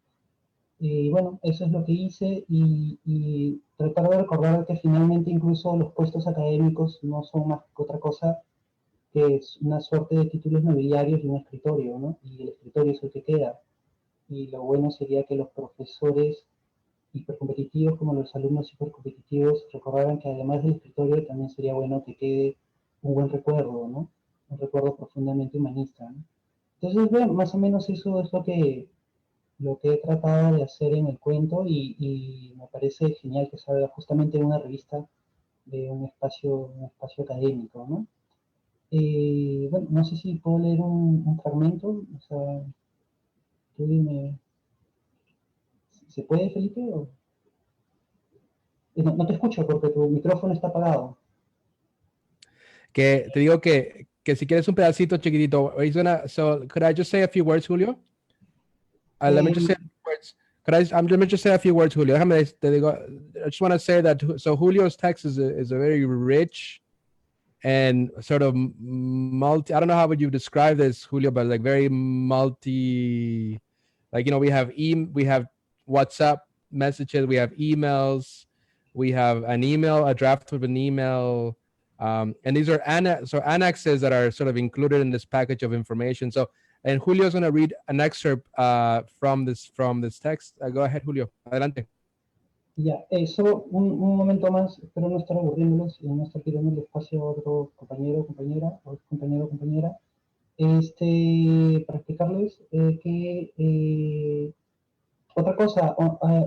Y bueno, eso es lo que hice y tratar de recordar que finalmente incluso los puestos académicos no son más que otra cosa que es una suerte de títulos nobiliarios y un escritorio, ¿no? Y el escritorio es el que queda. Y lo bueno sería que los profesores hipercompetitivos como los alumnos hipercompetitivos recordaran que además del escritorio también sería bueno que quede un buen recuerdo, ¿no? Un recuerdo profundamente humanista, ¿no? Entonces, bueno, más o menos eso es lo que he tratado de hacer en el cuento y me parece genial que salga justamente en una revista de un espacio académico, ¿no? Bueno, no sé si puedo leer un fragmento, o sea, tú dime, ¿se puede, Felipe? O... No te escucho porque tu micrófono está apagado. Que te digo que si quieres un pedacito chiquitito, so could I just say a few words, Julio? Let me just say a few words. Let me just say a few words, Julio. Déjame te digo, I just want to say that so Julio's text is a very rich and sort of multi, I don't know how would you describe this, Julio, but like very multi, like, you know, we have WhatsApp messages, we have emails, we have a draft of an email, and these are annexes that are sort of included in this package of information. So, and Julio's going to read an excerpt from this text. Go ahead, Julio. Adelante. Ya, solo un momento más, espero no estar aburriéndolos y no estar quitando el espacio a otro compañero o compañera, o compañero o compañera. Para explicarles que otra cosa,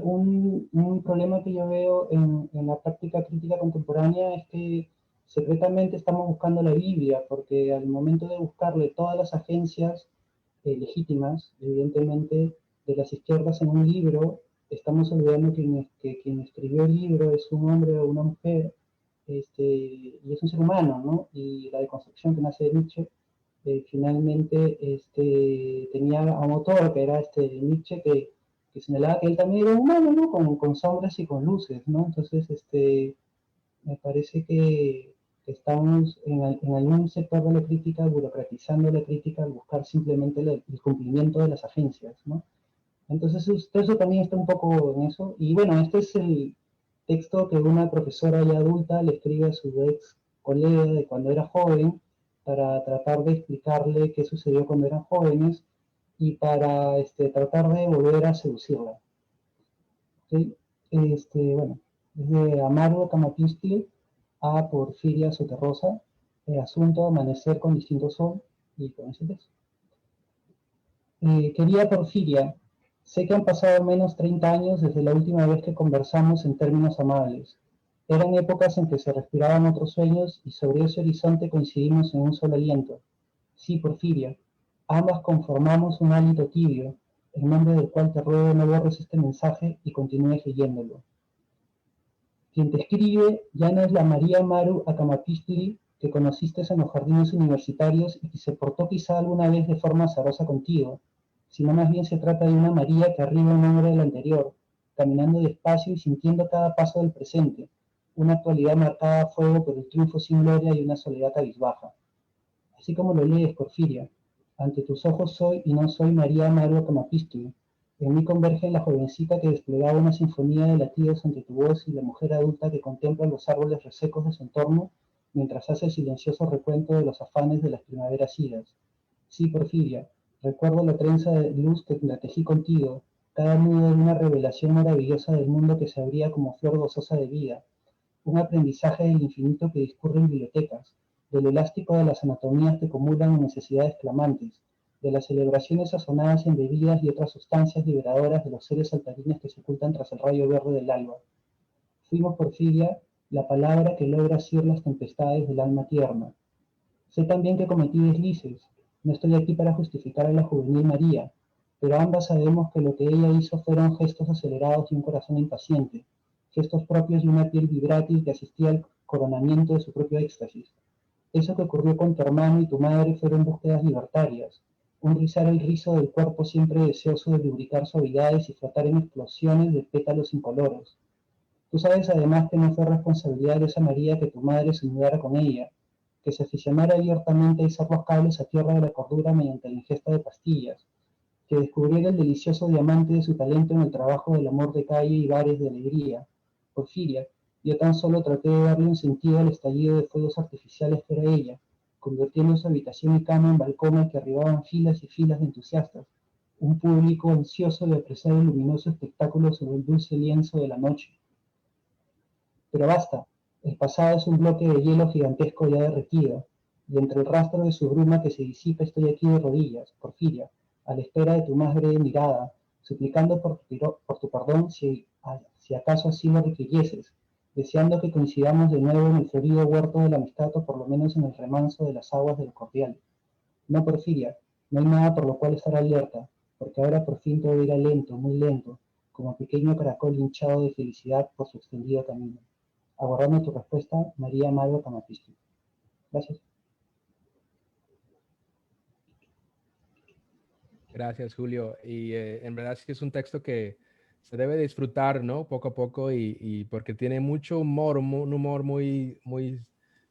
un problema que yo veo en la práctica crítica contemporánea es que secretamente estamos buscando la Biblia, porque al momento de buscarle todas las agencias legítimas, evidentemente, de las izquierdas en un libro, estamos olvidando que quien escribió el libro es un hombre o una mujer, y es un ser humano, ¿no? Y la deconstrucción que nace de Nietzsche, finalmente tenía a un autor que era Nietzsche, que señalaba que él también era humano, ¿no? Con sombras y con luces, ¿no? Entonces, me parece que estamos en algún sector de la crítica burocratizando la crítica al buscar simplemente el cumplimiento de las agencias, ¿no? Entonces, eso también está un poco en eso. Y bueno, este es el texto que una profesora ya adulta le escribe a su ex colega de cuando era joven, para tratar de explicarle qué sucedió cuando eran jóvenes y para tratar de volver a seducirla. ¿Sí? Bueno, es de Amaro Camapistli a Porfiria Soterrosa, asunto Amanecer con distinto sol, y con ese texto. Querida Porfiria, sé que han pasado al menos 30 años desde la última vez que conversamos en términos amables. Eran épocas en que se respiraban otros sueños y sobre ese horizonte coincidimos en un solo aliento. Sí, Porfiria, ambas conformamos un hálito tibio, en nombre del cual te ruego no borres este mensaje y continúes leyéndolo. Quien te escribe ya no es la María Maru Akamapistli que conociste en los jardines universitarios y que se portó quizá alguna vez de forma azarosa contigo, sino más bien se trata de una María que arriba un nombre del anterior, caminando despacio y sintiendo cada paso del presente, una actualidad marcada a fuego por el triunfo sin gloria y una soledad cabizbaja. Así como lo lees, Porfiria, ante tus ojos soy y no soy María Maru Akamapistli. En mí convergen la jovencita que desplegaba una sinfonía de latidos ante tu voz y la mujer adulta que contempla los árboles resecos de su entorno mientras hace el silencioso recuento de los afanes de las primaveras idas. Sí, Porfiria, recuerdo la trenza de luz que la tejí contigo, cada nudo de una revelación maravillosa del mundo que se abría como flor gozosa de vida, un aprendizaje del infinito que discurre en bibliotecas, del elástico de las anatomías que acumulan en necesidades clamantes, de las celebraciones sazonadas en bebidas y otras sustancias liberadoras de los seres saltarines que se ocultan tras el rayo verde del alba. Fuimos, Porfiria, la palabra que logra asir las tempestades del alma tierna. Sé también que cometí deslices, no estoy aquí para justificar a la juvenil María, pero ambas sabemos que lo que ella hizo fueron gestos acelerados y un corazón impaciente, gestos propios de una piel vibrátil que asistía al coronamiento de su propio éxtasis. Eso que ocurrió con tu hermano y tu madre fueron búsquedas libertarias, un rizar el rizo del cuerpo siempre deseoso de lubricar suavidades y flotar en explosiones de pétalos incoloros. Tú sabes además que no fue responsabilidad de esa María que tu madre se mudara con ella, que se aficionara abiertamente a izar los cables a tierra de la cordura mediante la ingesta de pastillas, que descubriera el delicioso diamante de su talento en el trabajo del amor de calle y bares de alegría. Porfiria, yo tan solo traté de darle un sentido al estallido de fuegos artificiales que era ella, convirtiendo su habitación y cama en balcones que arribaban filas y filas de entusiastas, un público ansioso de apreciar el luminoso espectáculo sobre el dulce lienzo de la noche. Pero basta, el pasado es un bloque de hielo gigantesco ya derretido, y entre el rastro de su bruma que se disipa estoy aquí de rodillas, Porfiria, a la espera de tu más breve mirada, suplicando por tu perdón si acaso así lo requirieses, deseando que coincidamos de nuevo en el florido huerto de la amistad o por lo menos en el remanso de las aguas de lo cordial. No, Porfiria, no hay nada por lo cual estar alerta, porque ahora por fin todo irá lento, muy lento, como pequeño caracol hinchado de felicidad por su extendido camino. Aguardando tu respuesta, María Maru Camapistli. Gracias. Gracias, Julio. Y en verdad sí es un texto que se debe disfrutar, ¿no? Poco a poco y porque tiene mucho humor, un humor muy,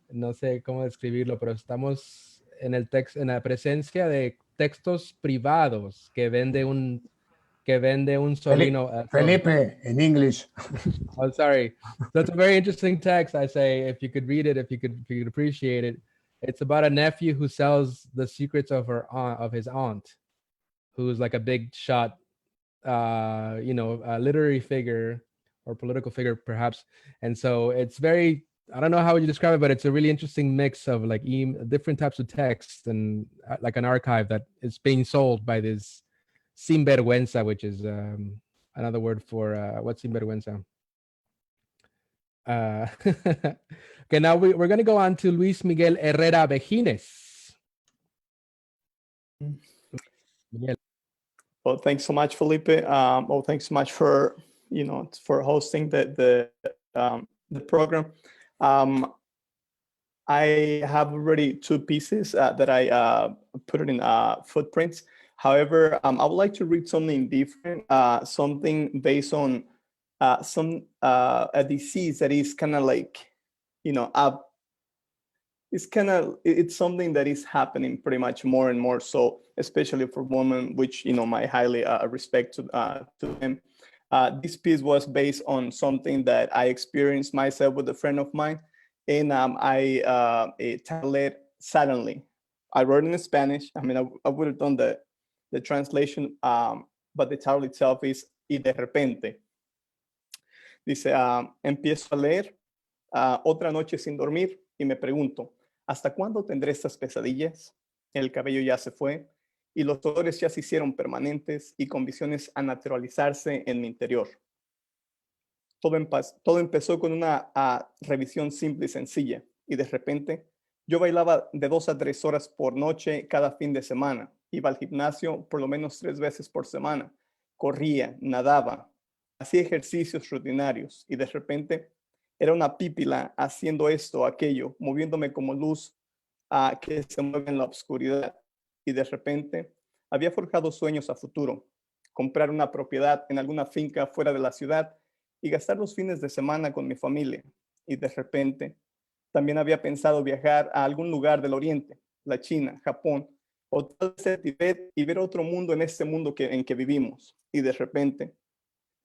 no sé cómo describirlo, pero estamos en en la presencia de textos privados que vende un sobrino. Felipe, in English. Oh, sorry. So it's a very interesting text. I say, if you could read it, if you could appreciate it, it's about a nephew who sells the secrets of his aunt, who's like a big shot, a literary figure or political figure, perhaps. And so it's very, I don't know how would you describe it, but it's a really interesting mix of like different types of text and like an archive that is being sold by this sinvergüenza, which is another word for what's sinvergüenza? Okay, now we're going to go on to Luis Miguel Herrera Bejines. Miguel. Well, thanks so much, Felipe. Well, thanks so much for for hosting the program. I have already 2 pieces that I put it in footprints. However, I would like to read something different, something based on a disease that is kind of like, it's something that is happening pretty much more and more so, especially for women, which, my highly respect to them. This piece was based on something that I experienced myself with a friend of mine, and I titled it Suddenly. I wrote it in Spanish. I mean, I would have done the translation, but the title itself is Y de repente. Dice, empiezo a leer otra noche sin dormir y me pregunto, ¿hasta cuándo tendré estas pesadillas? El cabello ya se fue y los dolores ya se hicieron permanentes y con visiones a naturalizarse en mi interior. Todo empezó con una revisión simple y sencilla y de repente yo bailaba de 2 a 3 horas por noche cada fin de semana. Iba al gimnasio por lo menos 3 veces por semana. Corría, nadaba, hacía ejercicios rutinarios y de repente era una pípila haciendo esto, aquello, moviéndome como luz que se mueve en la oscuridad. Y de repente había forjado sueños a futuro, comprar una propiedad en alguna finca fuera de la ciudad y gastar los fines de semana con mi familia. Y de repente también había pensado viajar a algún lugar del Oriente, la China, Japón, o tal vez el Tibet y ver otro mundo en este mundo en que vivimos. Y de repente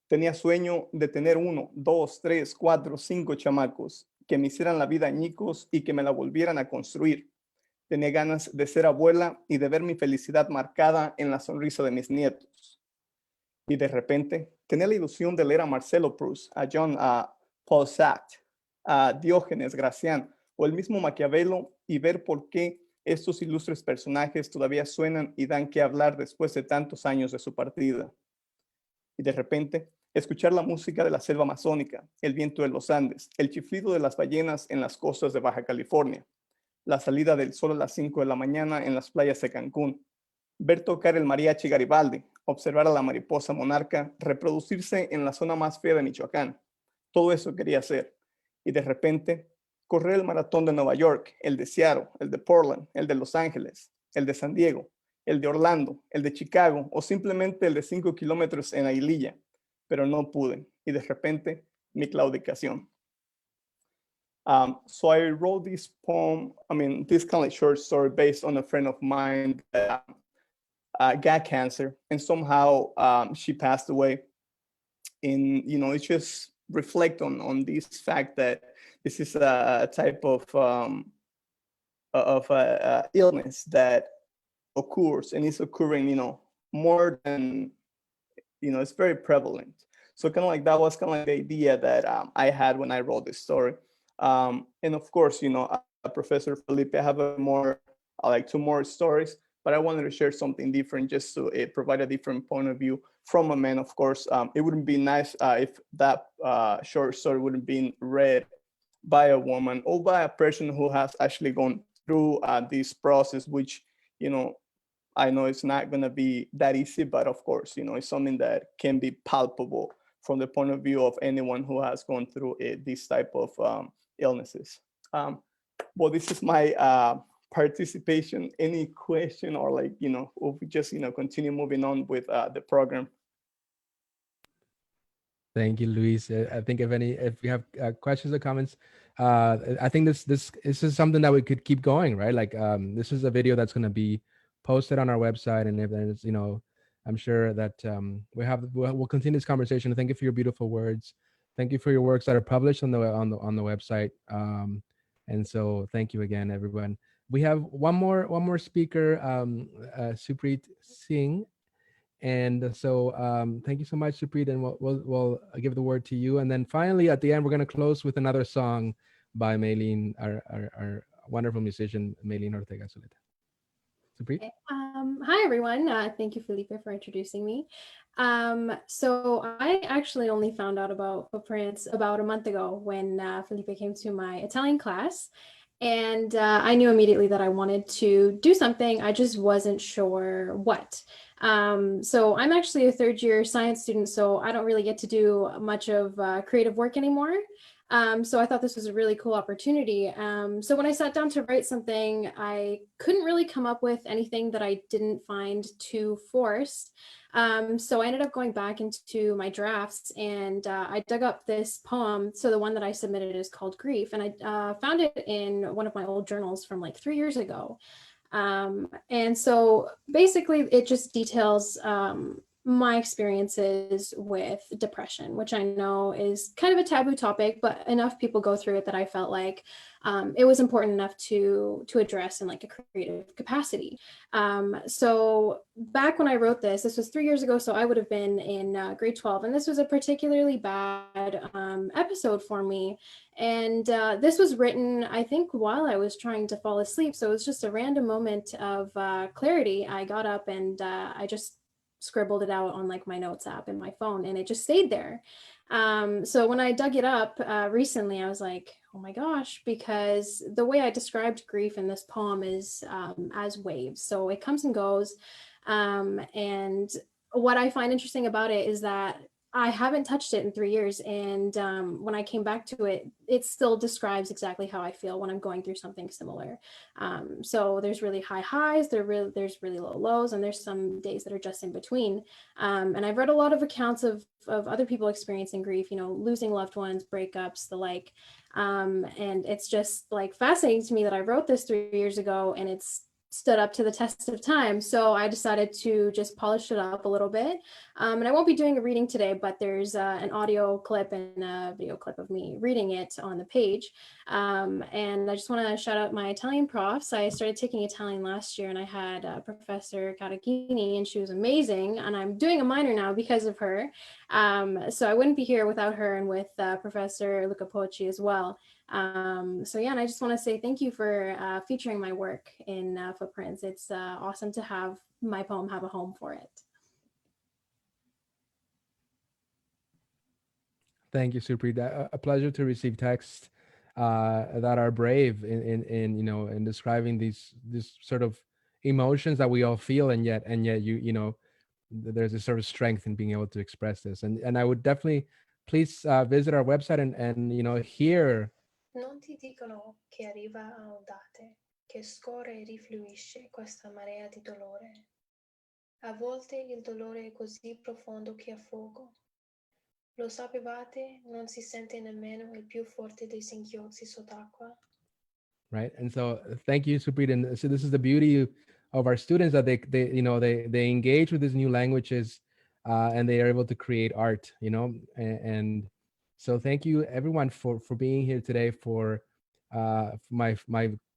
tenía sueño de tener 1, 2, 3, 4, 5 chamacos que me hicieran la vida añicos y que me la volvieran a construir. Tenía ganas de ser abuela y de ver mi felicidad marcada en la sonrisa de mis nietos. Y de repente tenía la ilusión de leer a Marcelo Proust, a John Paul Sartre, a Diógenes Gracián o el mismo Maquiavelo y ver por qué estos ilustres personajes todavía suenan y dan que hablar después de tantos años de su partida. Y de repente escuchar la música de la selva amazónica, el viento de los Andes, el chiflido de las ballenas en las costas de Baja California, la salida del sol a las 5 de la mañana en las playas de Cancún, ver tocar el mariachi Garibaldi, observar a la mariposa monarca reproducirse en la zona más fea de Michoacán. Todo eso quería hacer. Y de repente, correr el maratón de Nueva York, el de Seattle, el de Portland, el de Los Ángeles, el de San Diego, el de Orlando, el de Chicago o simplemente el de 5 kilómetros en Aguililla. Pero no pude. Y de repente, mi claudicación. So I wrote this poem, this kind of short story based on a friend of mine that got cancer and somehow she passed away. And, it's just reflect on this fact that this is a type of illness that occurs and is occurring, more than, it's very prevalent. So kind of like that was kind of like the idea that I had when I wrote this story. And of course, Professor Felipe, I have like 2 more stories, but I wanted to share something different just to provide a different point of view from a man. Of course, it wouldn't be nice if that short story wouldn't be read by a woman or by a person who has actually gone through this process, which, I know it's not going to be that easy, but of course, it's something that can be palpable from the point of view of anyone who has gone through this type of illnesses. Well, this is my participation. Any question or like, if we just, continue moving on with the program. Thank you, Luis. I think if you have questions or comments, I think this is something that we could keep going, right? Like this is a video that's going to be posted on our website, and if there's, I'm sure that we'll continue this conversation. Thank you for your beautiful words. Thank you for your works that are published on the website. And so thank you again, everyone. We have one more speaker, Supreet Singh, And so thank you so much, Supreet, and we'll give the word to you. And then finally, at the end, we're going to close with another song by Maylin, our wonderful musician, Maylin Ortega Zuleta. Supreet? Okay. Hi, everyone. Thank you, Felipe, for introducing me. So I actually only found out about footprints about a month ago when Felipe came to my Italian class. And I knew immediately that I wanted to do something. I just wasn't sure what. So I'm actually a third-year science student, so I don't really get to do much of creative work anymore. So I thought this was a really cool opportunity. So when I sat down to write something, I couldn't really come up with anything that I didn't find too forced. So I ended up going back into my drafts and I dug up this poem. So the one that I submitted is called Grief, and I found it in one of my old journals from like 3 years ago. And so basically it just details my experiences with depression, which I know is kind of a taboo topic, but enough people go through it that I felt like it was important enough to address in like a creative capacity. So back when I wrote this was 3 years ago, so I would have been in grade 12, and this was a particularly bad episode for me. And this was written, I think, while I was trying to fall asleep. So it was just a random moment of clarity. I got up and I just scribbled it out on like my notes app in my phone, and it just stayed there. So when I dug it up recently, I was like, oh my gosh, because the way I described grief in this poem is as waves. So it comes and goes. And what I find interesting about it is that I haven't touched it in 3 years. And when I came back to it, it still describes exactly how I feel when I'm going through something similar. So there's really high highs, there's really low lows, and there's some days that are just in between. And I've read a lot of accounts of other people experiencing grief, you know, losing loved ones, breakups, the like. And it's just like fascinating to me that I wrote this 3 years ago and it's stood up to the test of time. So I decided to just polish it up a little bit. And I won't be doing a reading today, but there's an audio clip and a video clip of me reading it on the page. And I just want to shout out my Italian profs. I started taking Italian last year and I had Professor Caracchini, and she was amazing. And I'm doing a minor now because of her. So I wouldn't be here without her, and with Professor Luca Pocci as well. So yeah, and I just want to say thank you for featuring my work in Footprints. It's awesome to have my poem have a home for it. Thank you, Supreet. A pleasure to receive texts that are brave in you know, in describing these sort of emotions that we all feel, and yet you know, there's a sort of strength in being able to express this. And I would definitely please visit our website and you know, hear. Non ti dicono che arriva a ondate, che scorre e rifluisce questa marea di dolore. A volte il dolore è così profondo che affogo. Lo sapevate? Non si sente nemmeno il più forte dei singhiozzi sott'acqua. Right, and so thank you, Supreet. And so this is the beauty of our students, that they you know, they engage with these new languages, and they are able to create art, you know, and so thank you everyone for being here today. For my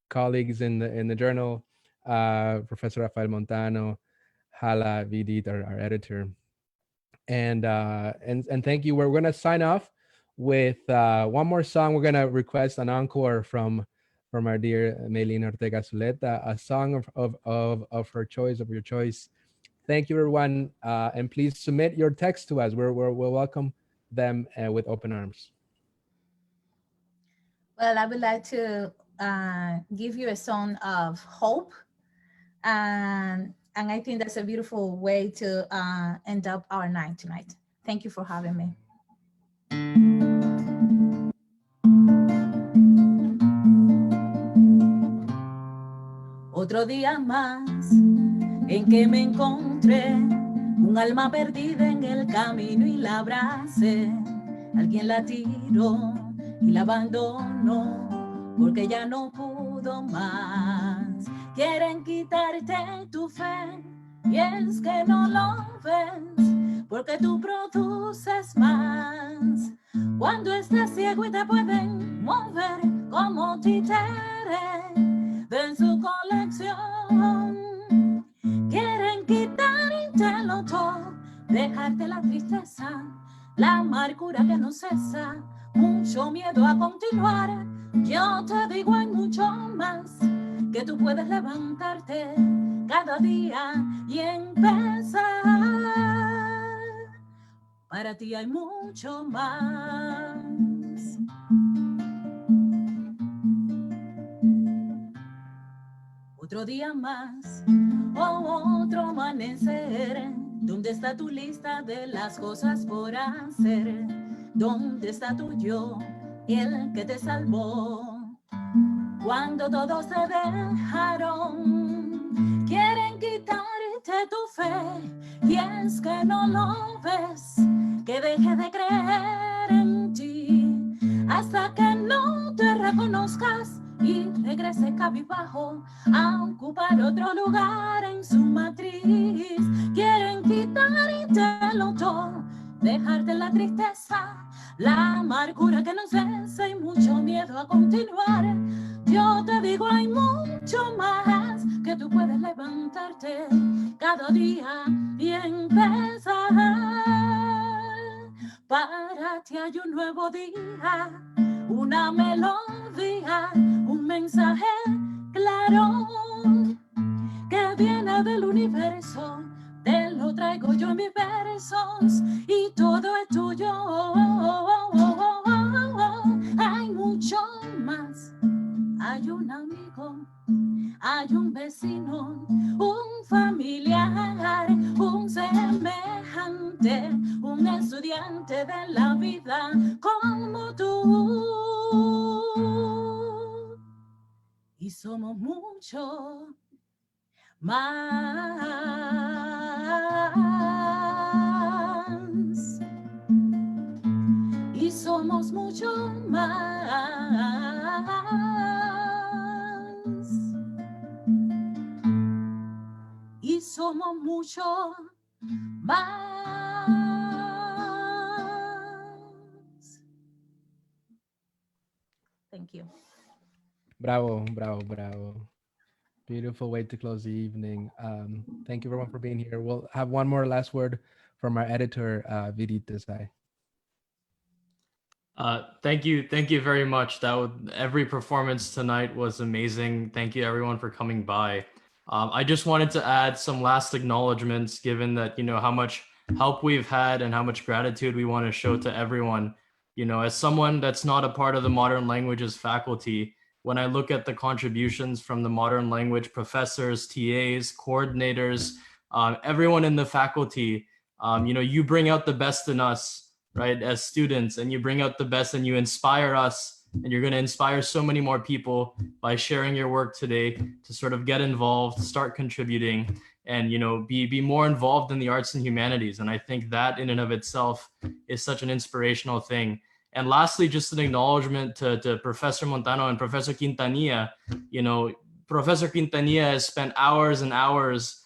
colleagues in the journal, Professor Rafael Montano, Hala, Vidit, our editor, and thank you. We're gonna sign off with one more song. We're gonna request an encore from our dear Maylin Ortega Zuleta, a song of her choice, of your choice. Thank you, everyone, and please submit your text to us. We'll welcome them with open arms. Well, I would like to give you a song of hope, and I think that's a beautiful way to end up our night tonight. Thank you for having me. Otro día más en que me encontré un alma perdida en el camino y la abracé. Alguien la tiró y la abandonó porque ya no pudo más. Quieren quitarte tu fe y es que no lo ves porque tú produces más. Cuando estás ciego y te pueden mover como títere de su colección. Quieren quitártelo todo dejarte la tristeza, la amargura que no cesa, mucho miedo a continuar. Yo te digo hay mucho más, que tú puedes levantarte cada día y empezar. Para ti hay mucho más. Otro día más, o otro amanecer. ¿Dónde está tu lista de las cosas por hacer? ¿Dónde está tu yo, el que te salvó? Cuando todos te dejaron, quieren quitarte tu fe, y es que no lo ves, que deje de creer en ti, hasta que no te reconozcas y regrese cabizbajo a ocupar otro lugar en su matriz. Quieren quitártelo todo, dejarte la tristeza, la amargura que no cesa y mucho miedo a continuar. Yo te digo hay mucho más, que tú puedes levantarte cada día y empezar. Para ti hay un nuevo día, una melodía, un mensaje claro que viene del universo. Te lo traigo yo en mis versos y todo es tuyo. Hay mucho más. Hay un amigo, hay un vecino, un familiar, un semejante, un estudiante de la vida como tú. Y somos mucho más. Y somos mucho más. Y somos mucho más. Thank you. Bravo, bravo, bravo. Beautiful way to close the evening. Thank you everyone for being here. We'll have one more last word from our editor, Vidit Desai. Thank you very much. Every performance tonight was amazing. Thank you everyone for coming by. I just wanted to add some last acknowledgements, given that how much help we've had and how much gratitude we want to show to everyone. As someone that's not a part of the modern languages faculty, when I look at the contributions from the modern language professors, TAs, coordinators, everyone in the faculty, you bring out the best in us, right, as students, and you bring out the best and you inspire us, and you're going to inspire so many more people by sharing your work today to sort of get involved, start contributing, and be more involved in the arts and humanities. And I think that in and of itself is such an inspirational thing. And lastly, just an acknowledgement to Professor Montano and Professor Quintanilla. Professor Quintanilla has spent hours and hours,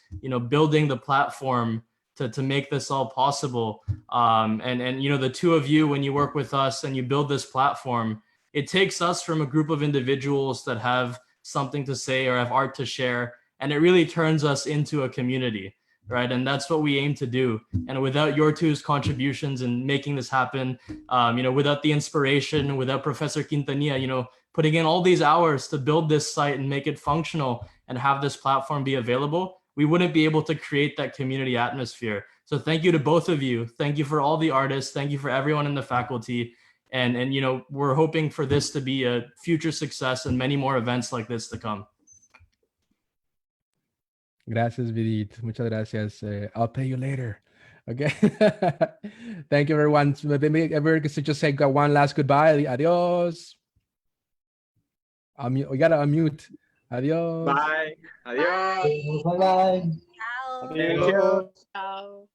building the platform to make this all possible. And the two of you, when you work with us and you build this platform, it takes us from a group of individuals that have something to say or have art to share, and it really turns us into a community, right? And that's what we aim to do. And without your two's contributions in making this happen, without the inspiration, without Professor Quintanilla, putting in all these hours to build this site and make it functional and have this platform be available, we wouldn't be able to create that community atmosphere. So thank you to both of you. Thank you for all the artists. Thank you for everyone in the faculty. And we're hoping for this to be a future success and many more events like this to come. Gracias, Vidit. Muchas gracias. I'll pay you later. Okay. Thank you, everyone. Maybe everyone could just say one last goodbye. Adios. We gotta unmute. Adios. Bye. Adios. Bye bye. Adios. Ciao.